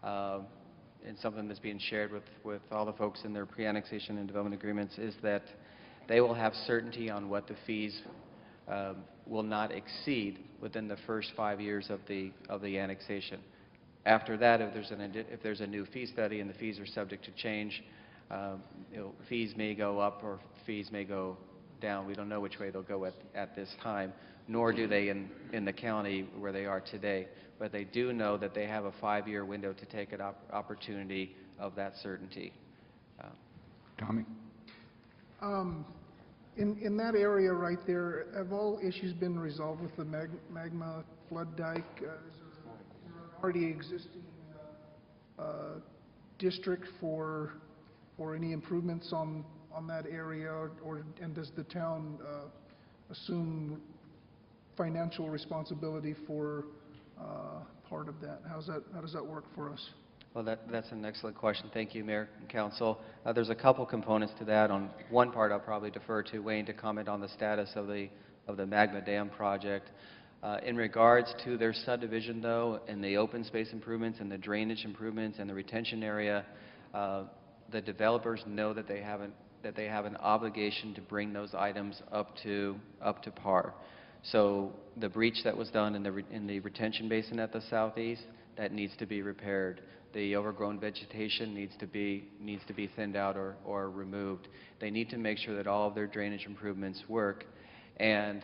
and something that's being shared with all the folks in their pre-annexation and development agreements, is that they will have certainty on what the fees will not exceed within the first 5 years of the annexation. After that, if there's a new fee study and the fees are subject to change, fees may go up or fees may go down. We don't know which way they'll go at this time, nor do they in the county where they are today. But they do know that they have a 5-year window to take an opportunity of that certainty. Tommy? In that area right there, have all issues been resolved with the magma flood dike? Is there already existing district for any improvements on that area, and does the town assume financial responsibility for part of that? How does that work for us? Well, that's an excellent question. Thank you, Mayor and Council. There's a couple components to that. On one part, I'll probably defer to Wayne to comment on the status of the Magma Dam project. In regards to their subdivision, though, and the open space improvements and the drainage improvements and the retention area, the developers know that they have an obligation to bring those items up to par. So the breach that was done in the retention basin at the southeast, that needs to be repaired. The overgrown vegetation needs to be thinned out or removed. They need to make sure that all of their drainage improvements work. And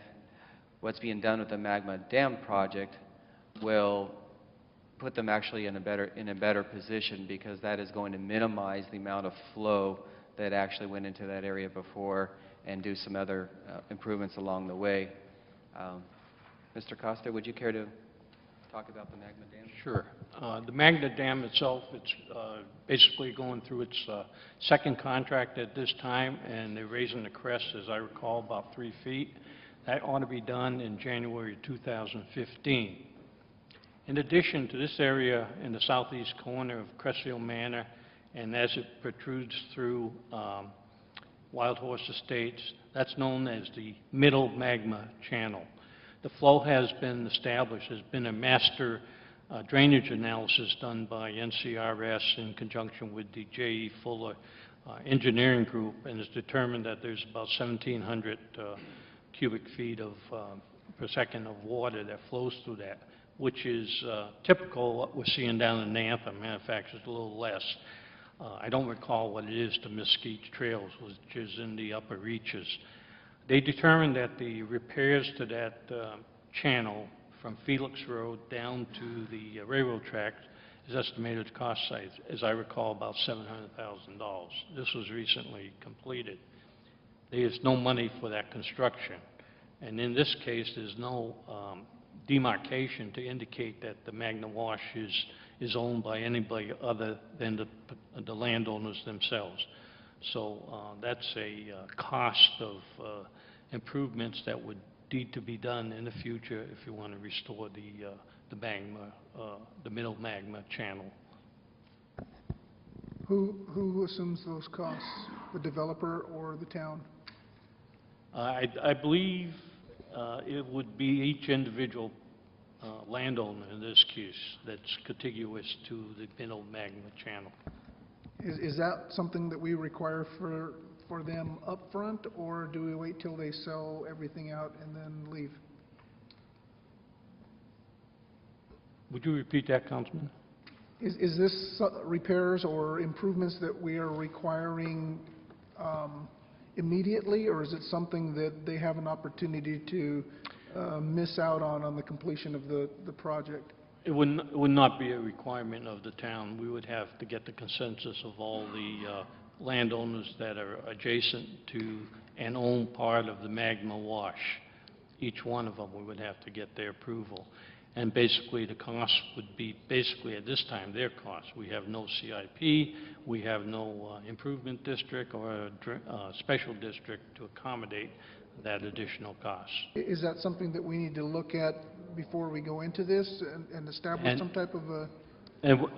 what's being done with the Magma Dam project will put them actually in a better position, because that is going to minimize the amount of flow that actually went into that area before, and do some other improvements along the way. Mr. Costa, would you care to talk about the Magma Dam? Sure. The Magna Dam itself, it's basically going through its second contract at this time, and they're raising the crest, as I recall, about 3 feet. That ought to be done in January 2015. In addition to this area in the southeast corner of Crestfield Manor, and as it protrudes through Wild Horse Estates, that's known as the Middle Magma Channel. The flow has been established. There's been a master drainage analysis done by NCRS in conjunction with the J.E. Fuller engineering group, and it's determined that there's about 1,700 cubic feet per second of water that flows through that, which is typical of what we're seeing down in Nantham. Matter of fact, it's a little less. I don't recall what it is to Mesquite Trails, which is in the upper reaches. They determined that the repairs to that channel from Felix Road down to the railroad tracks is estimated to cost, as I recall, about $700,000. This was recently completed. There's no money for that construction. And in this case, there's no demarcation to indicate that the Magna Wash is owned by anybody other than the landowners themselves. So that's a cost of improvements that would need to be done in the future if you want to restore the magma, the Middle Magma Channel. Who assumes those costs, the developer or the town? I believe it would be each individual landowner in this case that's contiguous to the Middle Magma Channel. Is that something that we require for them up front, or do we wait till they sell everything out and then leave? Would you repeat that, Councilman? Is this repairs or improvements that we are requiring immediately, or is it something that they have an opportunity to miss out on the completion of the project? It would not be a requirement of the town. We would have to get the consensus of all the landowners that are adjacent to and own part of the Magma Wash. Each one of them, we would have to get their approval. And basically, the cost would be, basically at this time, their cost. We have no CIP, we have no improvement district or a special district to accommodate that additional cost. Is that something that we need to look at before we go into this and establish some type of a...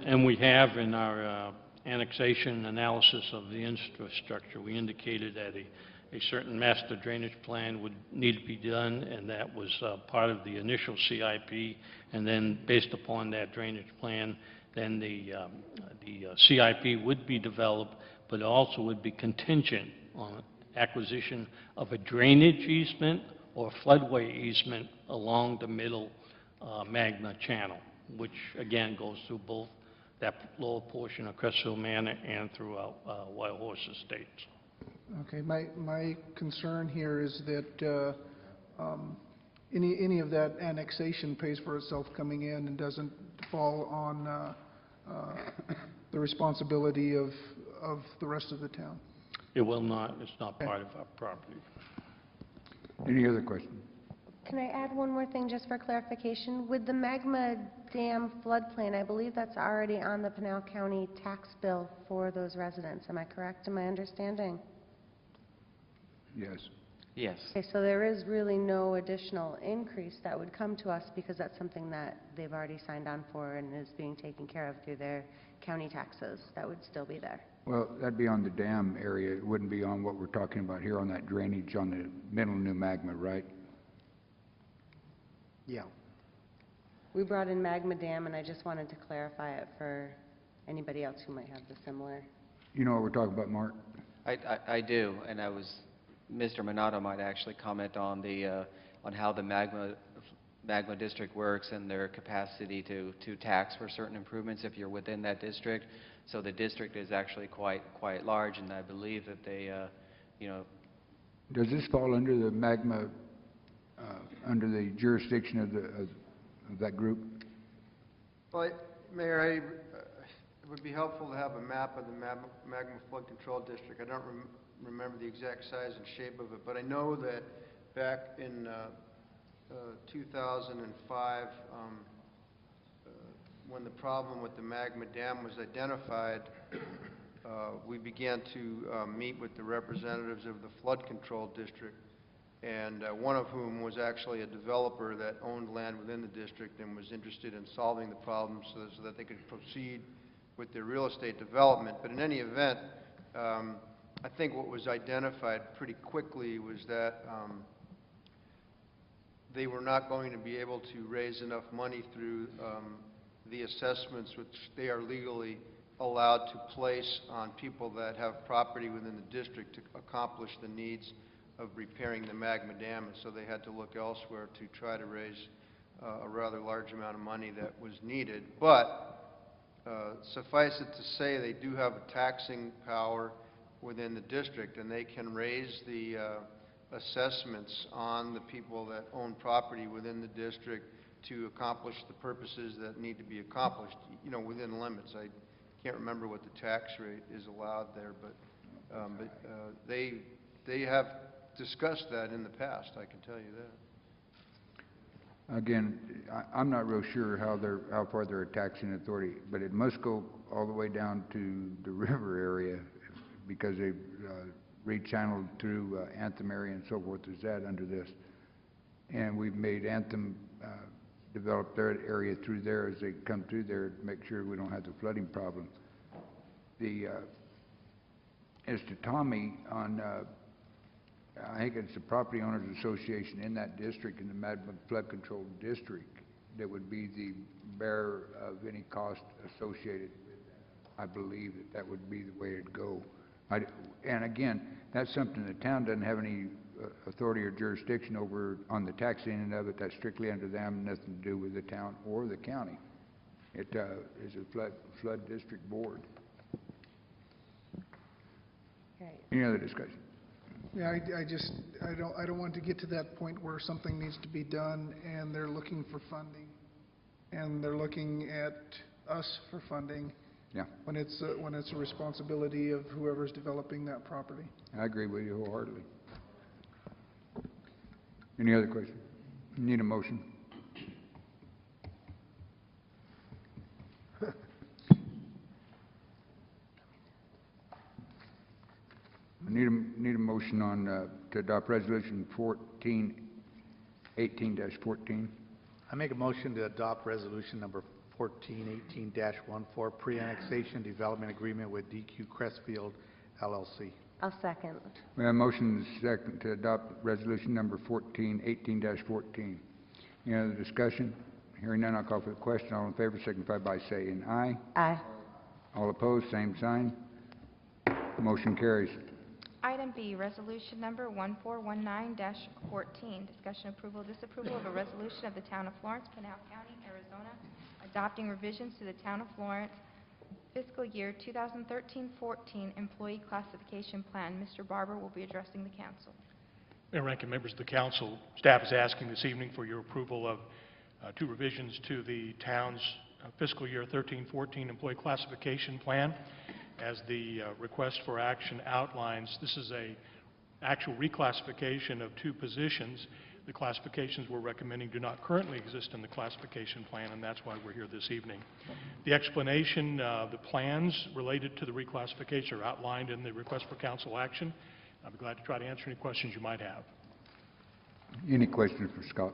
And we have in our annexation analysis of the infrastructure, we indicated that a certain master drainage plan would need to be done, and that was part of the initial CIP, and then based upon that drainage plan, then the CIP would be developed, but also would be contingent on acquisition of a drainage easement or floodway easement along the Middle Magma Channel, which again goes through both that lower portion of Crestfield Manor and throughout Wild Horse Estates. Okay, my concern here is that any of that annexation pays for itself coming in and doesn't fall on the responsibility of the rest of the town. It will not. It's not part of our property. Any other questions? Can I add one more thing just for clarification? With the Magma Dam floodplain, I believe that's already on the Pinal County tax bill for those residents. Am I correct in my understanding? Yes. Yes. Okay, so there is really no additional increase that would come to us because that's something that they've already signed on for and is being taken care of through their county taxes. That would still be there. Well, that'd be on the dam area. It wouldn't be on what we're talking about here on that drainage on the Middle New Magma, right? Yeah. We brought in Magma Dam, and I just wanted to clarify it for anybody else who might have the similar. You know what we're talking about, Mark? I do, and Mr. Minato might actually comment on on how the magma district works and their capacity to tax for certain improvements if you're within that district. So the district is actually quite large, and I believe that they, Does this fall under the magma, under the jurisdiction of that group? Well, Mayor, it would be helpful to have a map of the magma flood control district. I don't remember the exact size and shape of it, but I know that back in 2005, when the problem with the magma dam was identified, we began to meet with the representatives of the flood control district, and one of whom was actually a developer that owned land within the district and was interested in solving the problem so that they could proceed with their real estate development. But in any event, I think what was identified pretty quickly was that they were not going to be able to raise enough money through the assessments which they are legally allowed to place on people that have property within the district to accomplish the needs of repairing the magma dam, and so they had to look elsewhere to try to raise a rather large amount of money that was needed. But suffice it to say, they do have a taxing power within the district, and they can raise the assessments on the people that own property within the district to accomplish the purposes that need to be accomplished, you know, within limits. I can't remember what the tax rate is allowed there, but they have discussed that in the past, I can tell you that. Again, I'm not real sure how far they're a taxing authority, but it must go all the way down to the river area because they've rechanneled through Anthem area and so forth. Is that under this? And we've made Anthem develop their area through there as they come through there to make sure we don't have the flooding problem. As to Tommy on, I think it's the Property Owners Association in that district, in the Magma Flood Control District, that would be the bearer of any cost associated with that. I believe that would be the way it'd go. And again, that's something the town doesn't have any authority or jurisdiction over on the taxing end of it. That's strictly under them, nothing to do with the town or the county. It is a flood district board. Okay. Any other discussion? Yeah, I don't want to get to that point where something needs to be done and they're looking for funding, and they're looking at us for funding. Yeah. When it's a responsibility of whoever's developing that property. I agree with you wholeheartedly. Any other questions? Need a motion? I need a motion on to adopt resolution 18-14. I make a motion to adopt resolution number 1418-14, pre-annexation development agreement with DQ Crestfield LLC. I'll second. We have a motion and a second to adopt resolution number 1418-14. Any other discussion? Hearing none, I'll call for the question. All in favor signify by saying aye. Aye. All opposed, same sign. Motion carries. Item B, resolution number 1419-14, discussion approval, disapproval of a resolution of the Town of Florence, Pinal County, Arizona, adopting revisions to the Town of Florence fiscal year 2013-14 employee classification plan. Mr. Barber will be addressing the council. Mayor, ranking members of the council, staff is asking this evening for your approval of two revisions to the town's fiscal year 13-14 employee classification plan. As the request for action outlines, this is a actual reclassification of two positions. The classifications we're recommending do not currently exist in the classification plan, and that's why we're here this evening. The explanation, the plans related to the reclassification are outlined in the request for council action. I'll be glad to try to answer any questions you might have. Any questions for Scott?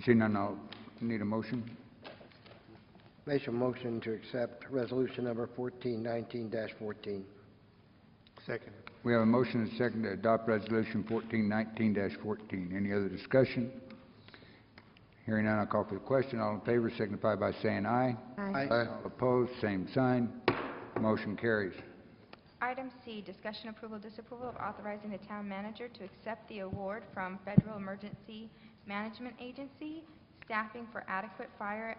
Seeing none, I'll need a motion. Make a motion to accept resolution number 1419-14. Second. We have a motion and a second to adopt resolution 1419-14. Any other discussion? Hearing none, I'll call for the question. All in favor signify by saying aye. Aye. All opposed, same sign. Motion carries. Item C, discussion approval, disapproval of authorizing the town manager to accept the award from Federal Emergency Management Agency, staffing for adequate fire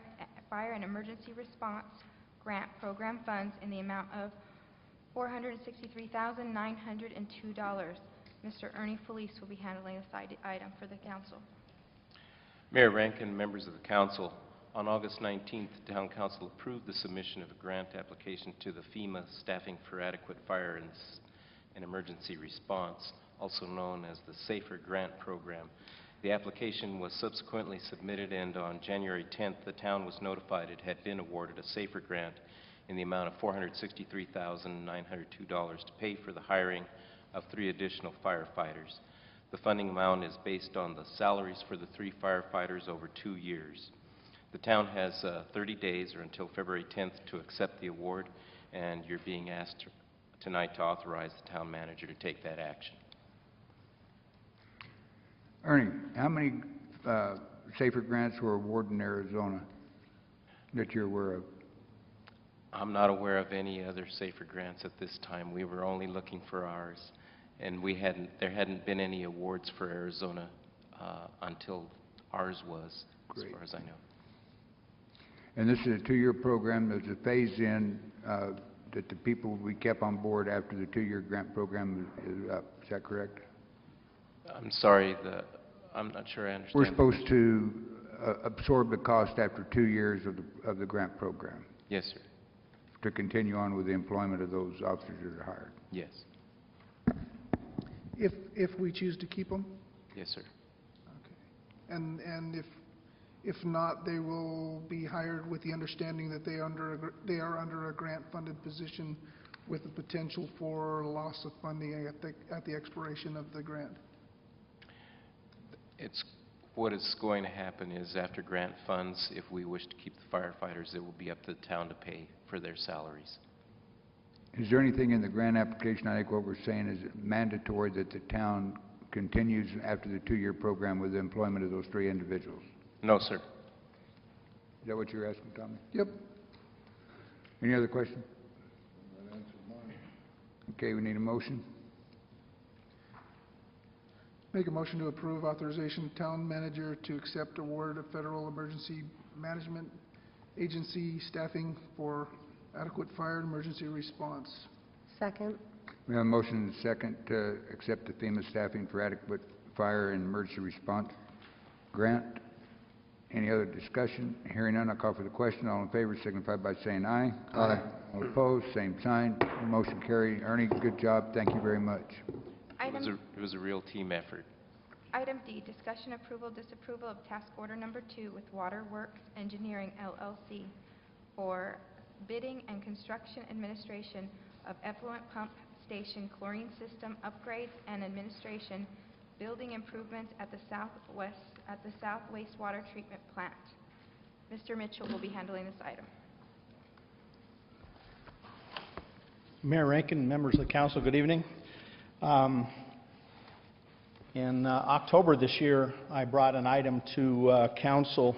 and emergency response grant program funds in the amount of $463,902. Mr. Ernie Felice will be handling this item for the council. Mayor Rankin, members of the council, on August 19th, the Town Council approved the submission of a grant application to the FEMA Staffing for Adequate Fire and Emergency Response, also known as the SAFER Grant Program. The application was subsequently submitted, and on January 10th, the town was notified it had been awarded a SAFER grant in the amount of $463,902 to pay for the hiring of 3 additional firefighters. The funding amount is based on the salaries for the 3 firefighters over 2 years. The town has 30 days or until February 10th to accept the award, and you're being asked tonight to authorize the town manager to take that action. Ernie, how many SAFER grants were awarded in Arizona that you're aware of? I'm not aware of any other SAFER grants at this time. We were only looking for ours, and there hadn't been any awards for Arizona until ours was, Great. as far as I know. And this is a 2-year program. There's a phase-in that the people we kept on board after the 2-year grant program is up. Is that correct? I'm sorry, I'm not sure I understand. We're supposed to absorb the cost after 2 years of the grant program Yes, sir. to continue on with the employment of those officers that are hired. Yes. If we choose to keep them? Yes, sir. And if not, they will be hired with the understanding that they are under a grant-funded position with the potential for loss of funding at the expiration of the grant. What is going to happen is after grant funds, if we wish to keep the firefighters, it will be up to the town to pay for their salaries. Is there anything in the grant application? I think what we're saying is mandatory that the town continues after the 2-year program with the employment of those 3 individuals. No, sir. Is that what you're asking, Tommy? Yep. Any other question? Okay, we need a motion. Make a motion to approve authorization town manager to accept award of Federal Emergency Management Agency staffing for adequate fire and emergency response. Second. We have a motion and a second to accept the FEMA staffing for adequate fire and emergency response grant. Any other discussion? Hearing none, I'll call for the question. All in favor signify by saying aye. Aye. All opposed, same sign. Motion carried. Ernie, good job. Thank you very much. Item It was a real team effort. Item D, discussion approval, disapproval of task order number 2 with Waterworks Engineering LLC for bidding and construction administration of effluent pump station chlorine system upgrades and administration, building improvements at the South Wastewater Treatment Plant. Mr. Mitchell will be handling this item. Mayor Rankin, members of the council, good evening. In October this year, I brought an item to council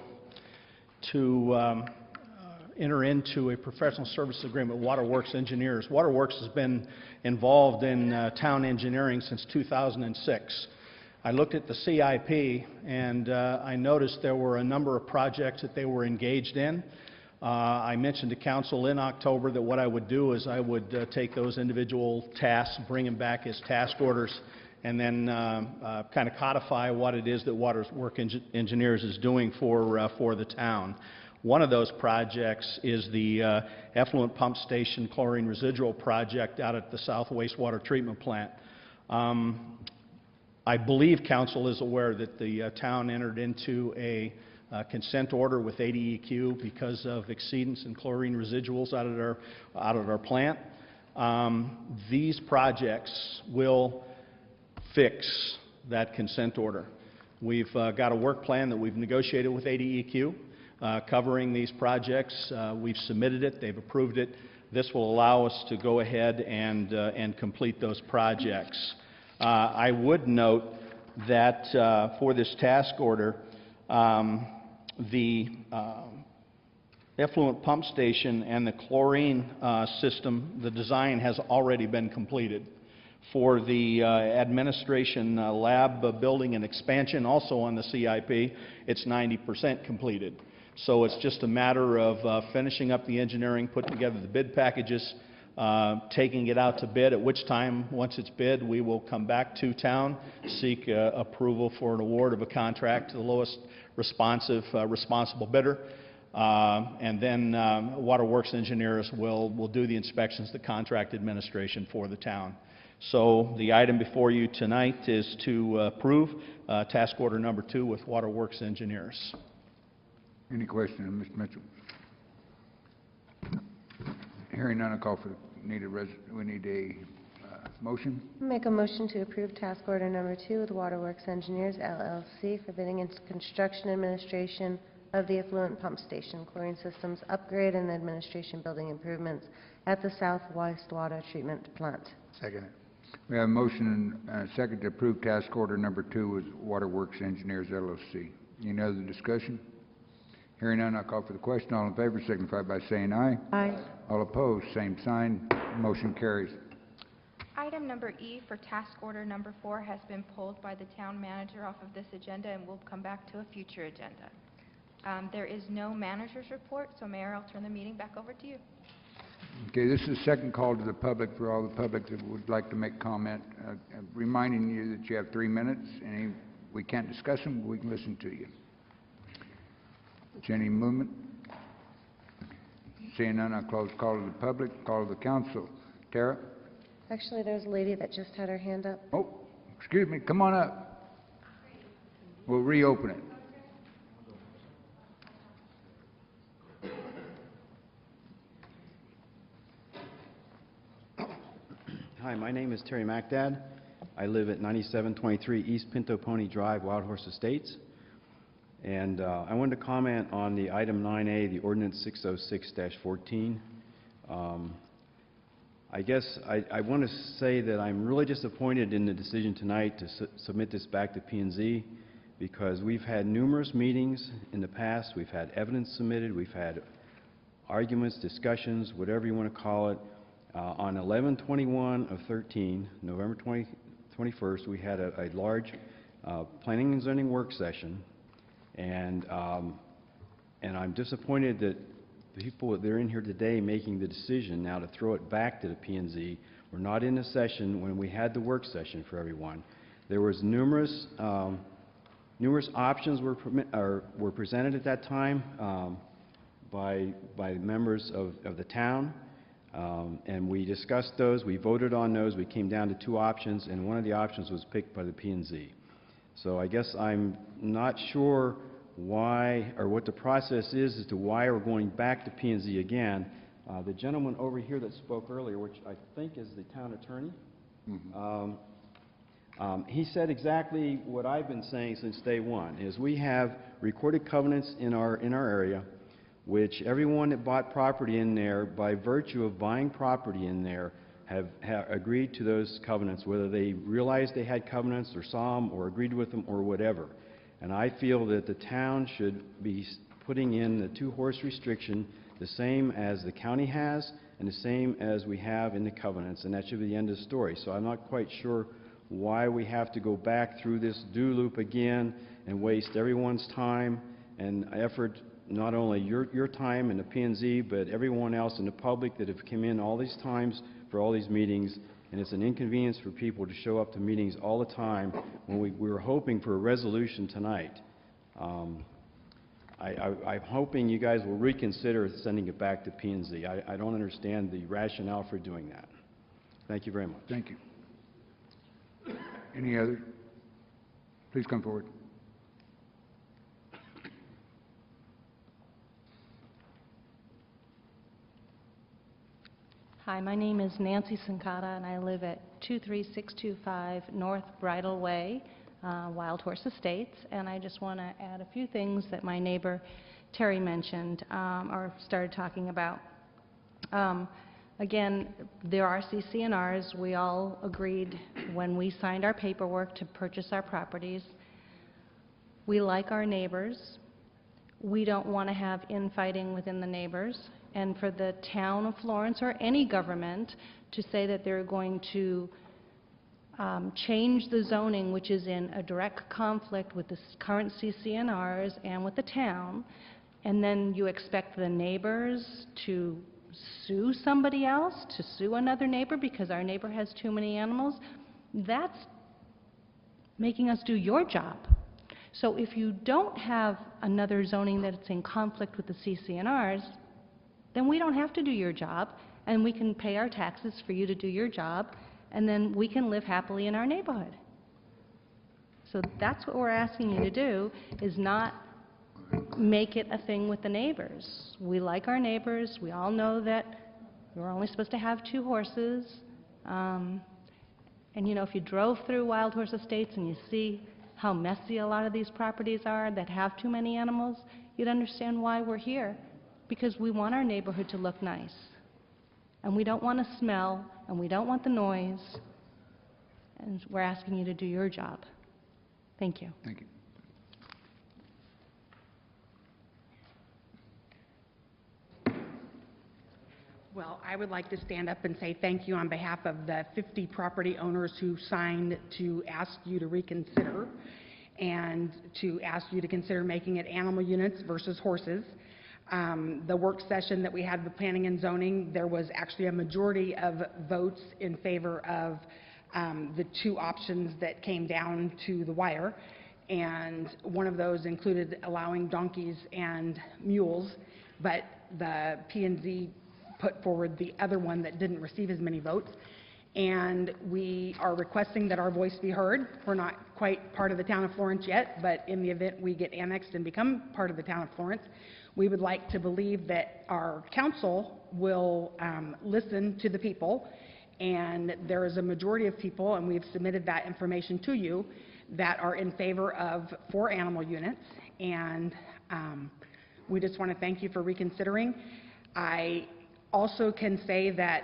to enter into a professional services agreement with Waterworks Engineers. Waterworks has been involved in town engineering since 2006. I looked at the CIP and I noticed there were a number of projects that they were engaged in. I mentioned to council in October that what I would do is I would take those individual tasks, bring them back as task orders, and then kind of codify what it is that Waterworks Engineers is doing for the town. One of those projects is the effluent pump station chlorine residual project out at the South Wastewater Treatment Plant. I believe council is aware that the town entered into a consent order with ADEQ because of exceedance in chlorine residuals out of our plant. These projects will fix that consent order. We've got a work plan that we've negotiated with ADEQ covering these projects. We've submitted it. They've approved it. This will allow us to go ahead and complete those projects. I would note that for this task order, The effluent pump station and the chlorine system, the design has already been completed. For the administration lab building and expansion, also on the CIP, it's 90% completed. So it's just a matter of finishing up the engineering, putting together the bid packages, taking it out to bid, at which time, once it's bid, we will come back to town, seek approval for an award of a contract to the lowest responsible bidder, and then Waterworks engineers will do the inspections, the contract administration for the town. So the item before you tonight is to approve task order number 2 with Waterworks engineers. Any questions, Mr. Mitchell? Hearing none, I'll call for, we need a motion. Make a motion to approve task order number 2 with Waterworks Engineers LLC for bidding and construction administration of the effluent pump station, chlorine systems upgrade and administration building improvements at the South Wastewater Treatment Plant. Second. We have a motion and a second to approve task order number 2 with Waterworks Engineers LLC. Any other discussion? Hearing none, I'll call for the question. All in favor signify by saying aye. Aye. All opposed, same sign. Motion carries. Item number E for task order number 4 has been pulled by the town manager off of this agenda and will come back to a future agenda. There is no manager's report, so Mayor, I'll turn the meeting back over to you. Okay, this is the second call to the public for all the public that would like to make comment. Reminding you that you have 3 minutes, and if we can't discuss them, we can listen to you. Is there any movement? Seeing none, I'll close the call to the public, call to the council. Tara? Actually, there's a lady that just had her hand up. Oh, excuse me, come on up. We'll reopen it. Hi, my name is Terry MacDad. I live at 9723 East Pinto Pony Drive, Wild Horse Estates. And I wanted to comment on the item 9A, the ordinance 606-14. I guess I want to say that I'm really disappointed in the decision tonight to submit this back to P&Z, because we've had numerous meetings in the past, we've had evidence submitted, we've had arguments, discussions, whatever you want to call it. On 11/21 of 13, November 21st, we had a large planning and zoning work session, and I'm disappointed that the people that are in here today making the decision now to throw it back to the P&Z were not in the session when we had the work session for everyone. There was numerous options were presented at that time by members of the town. And we discussed those, we voted on those, we came down to 2 options, and one of the options was picked by the P&Z. So I guess I'm not sure why, or what the process is as to why we're going back to P&Z again. The gentleman over here that spoke earlier, which I think is the town attorney, he said exactly what I've been saying since day one, is we have recorded covenants in our area, which everyone that bought property in there, by virtue of buying property in there, have agreed to those covenants, whether they realized they had covenants or saw them or agreed with them or whatever. And I feel that the town should be putting in the 2-horse restriction the same as the county has and the same as we have in the covenants, and that should be the end of the story. So I'm not quite sure why we have to go back through this do loop again and waste everyone's time and effort, not only your time and the P&Z, but everyone else in the public that have come in all these times for all these meetings, and it's an inconvenience for people to show up to meetings all the time when we were hoping for a resolution tonight. I'm hoping you guys will reconsider sending it back to P&Z. I don't understand the rationale for doing that. Thank you very much. Thank you. Any other? Please come forward. Hi, my name is Nancy Sincata, and I live at 23625 North Bridle Way, Wild Horse Estates. And I just want to add a few things that my neighbor Terry mentioned or started talking about. Again, there are CC&Rs. We all agreed when we signed our paperwork to purchase our properties. We like our neighbors. We don't want to have infighting within the neighbors. And for the town of Florence or any government to say that they're going to change the zoning, which is in a direct conflict with the current CCNRs and with the town, and then you expect the neighbors to sue somebody else, to sue another neighbor because our neighbor has too many animals, that's making us do your job. So if you don't have another zoning that's in conflict with the CCNRs, then we don't have to do your job, and we can pay our taxes for you to do your job, and then we can live happily in our neighborhood. So that's what we're asking you to do, is not make it a thing with the neighbors. We like our neighbors. We all know that we're only supposed to have 2 horses. And you know, if you drove through Wild Horse Estates and you see how messy a lot of these properties are that have too many animals, you'd understand why we're here. Because we want our neighborhood to look nice. And we don't want to smell, and we don't want the noise. And we're asking you to do your job. Thank you. Thank you. Well, I would like to stand up and say thank you on behalf of the 50 property owners who signed to ask you to reconsider and to ask you to consider making it animal units versus horses. The work session that we had with Planning and Zoning, there was actually a majority of votes in favor of the 2 options that came down to the wire, and one of those included allowing donkeys and mules, but the P&Z put forward the other one that didn't receive as many votes, and we are requesting that our voice be heard. We're not quite part of the town of Florence yet, but in the event we get annexed and become part of the town of Florence, we would like to believe that our council will listen to the people, and there is a majority of people, and we've submitted that information to you, that are in favor of 4 animal units, and we just want to thank you for reconsidering. I also can say that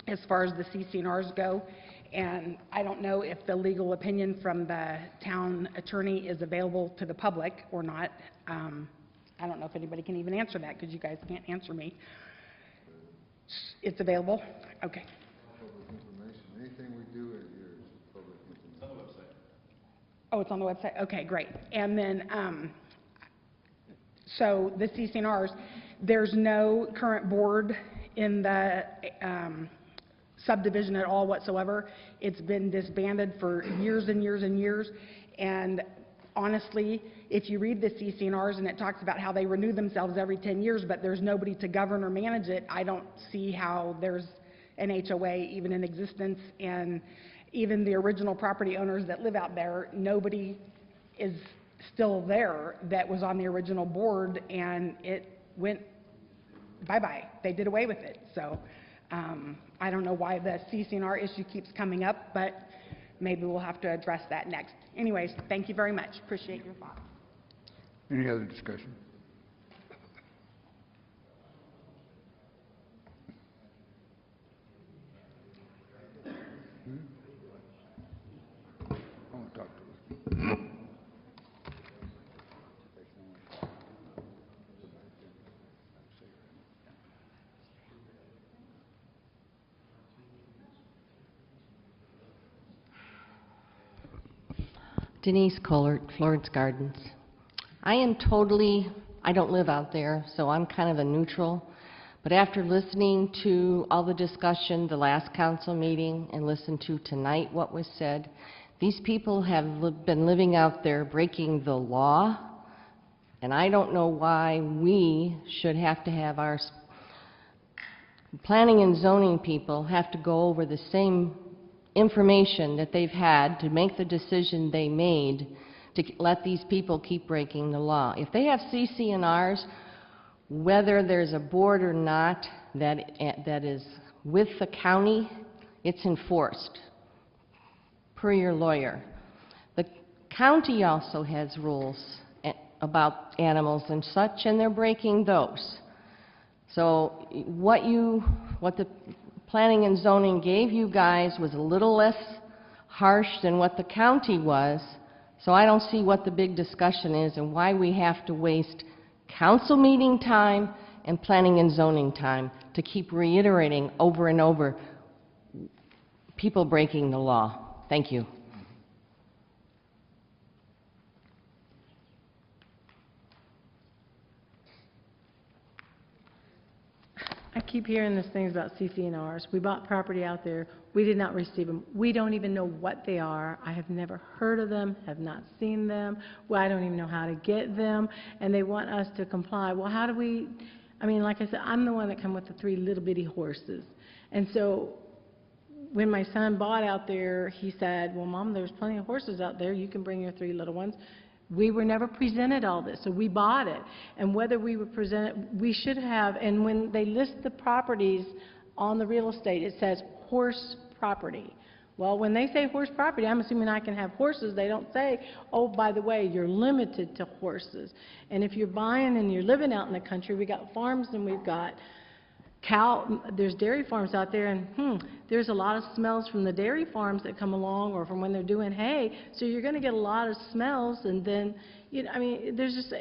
as far as the CCNRs go, and I don't know if the legal opinion from the town attorney is available to the public or not. I don't know if anybody can even answer that, because you guys can't answer me. It's available? Okay. Public information. Anything we do in here is public information. It's on the website. Oh, it's on the website? Okay, great. And then, so the CCNRs, there's no current board in the subdivision at all whatsoever. It's been disbanded for years and years and years, and honestly, if you read the CCNRs and it talks about how they renew themselves every 10 years, but there's nobody to govern or manage it, I don't see how there's an HOA even in existence. And even the original property owners that live out there, nobody is still there that was on the original board, and it went bye-bye. They did away with it. So I don't know why the CCNR issue keeps coming up, but maybe we'll have to address that next. Anyways, thank you very much. Appreciate your thoughts. Any other discussion? I want to talk to her. Denise Kollert, Florence Gardens. I don't live out there, so I'm kind of a neutral. But after listening to all the discussion, the last council meeting, and listen to tonight what was said, these people have been living out there breaking the law, and I don't know why we should have to have our planning and zoning people have to go over the same information that they've had to make the decision they made to let these people keep breaking the law. If they have CCNRs, whether there's a board or not that is with the county, it's enforced, per your lawyer. The county also has rules about animals and such, and they're breaking those. So what the planning and zoning gave you guys was a little less harsh than what the county was, So I don't see what the big discussion is and why we have to waste council meeting time and planning and zoning time to keep reiterating over and over people breaking the law. Thank you. I keep hearing these things about CCNRs. We bought property out there. We did not receive them. We don't even know what they are. I have never heard of them, have not seen them. Well, I don't even know how to get them. And they want us to comply. Well, how do we, I mean, like I said, I'm the one that come with the 3 little bitty horses. And so when my son bought out there, he said, well, Mom, there's plenty of horses out there. You can bring your 3 little ones. We were never presented all this, so we bought it. And whether we were presented, we should have, and when they list the properties on the real estate, it says horse property. Well, when they say horse property, I'm assuming I can have horses. They don't say, oh, by the way, you're limited to horses. And if you're buying and you're living out in the country, we got farms and we've got there's dairy farms out there, and there's a lot of smells from the dairy farms that come along, or from when they're doing hay, so you're going to get a lot of smells, and then, you know, I mean, there's just,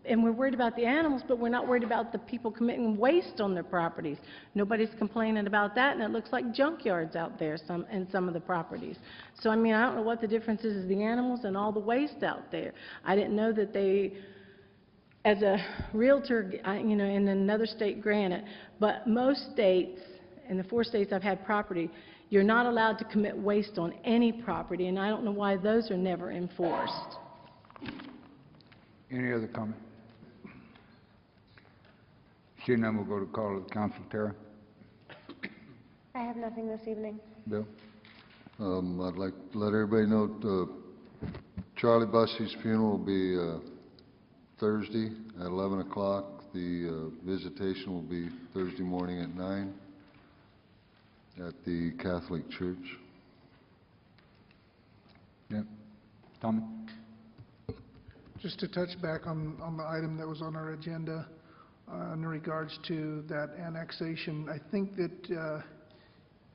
and we're worried about the animals, but we're not worried about the people committing waste on their properties. Nobody's complaining about that, and it looks like junkyards out there in some of the properties. So, I mean, I don't know what the difference is the animals and all the waste out there. I didn't know that they, as a realtor, you know, in another state, granted, but most states, in the 4 states I've had property, you're not allowed to commit waste on any property, and I don't know why those are never enforced. Any other comment? Seeing none, we'll go to call of the council. Tara? I have nothing this evening. Bill? I'd like to let everybody know, Charlie Bussey's funeral will be Thursday at 11 o'clock. The visitation will be Thursday morning at 9 at the Catholic Church. Yep. Tommy? Just to touch back on the item that was on our agenda in regards to that annexation, I think that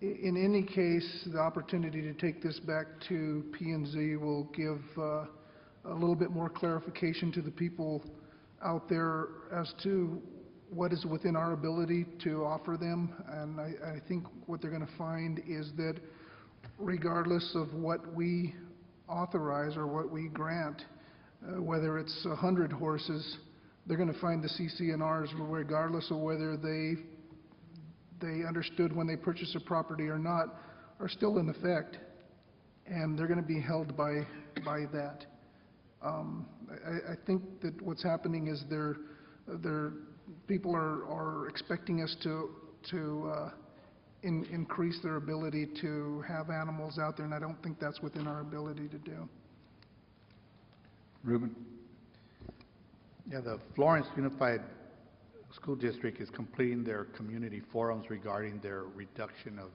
in any case, the opportunity to take this back to P&Z will give a little bit more clarification to the people out there as to what is within our ability to offer them. And I think what they're going to find is that regardless of what we authorize or what we grant, whether it's 100 horses, they're going to find the CCNRs, regardless of whether they understood when they purchased a property or not, are still in effect, and they're going to be held by that. I think that what's happening is people are expecting us to increase their ability to have animals out there, and I don't think that's within our ability to do. Ruben? Yeah, the Florence Unified School District is completing their community forums regarding their reduction of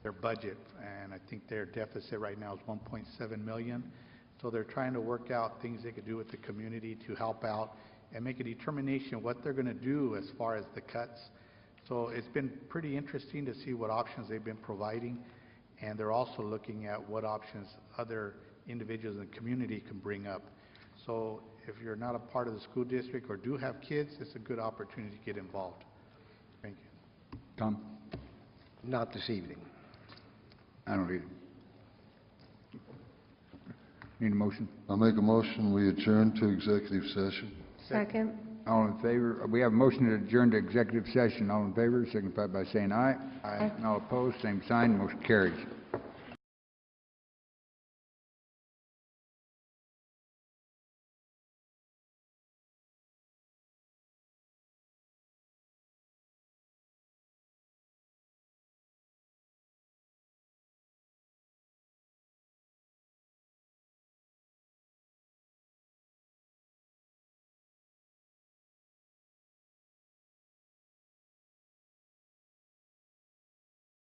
their budget, and I think their deficit right now is 1.7 million. So they're trying to work out things they could do with the community to help out and make a determination what they're going to do as far as the cuts. So it's been pretty interesting to see what options they've been providing, and they're also looking at what options other individuals in the community can bring up. So if you're not a part of the school district or do have kids, it's a good opportunity to get involved. Thank you. Tom? Not this evening. I don't either. Need a motion? I'll make a motion, we adjourn to executive session. Second. All in favor? We have a motion to adjourn to executive session. All in favor, signify by saying aye. Aye. And all opposed, same sign. Motion carries.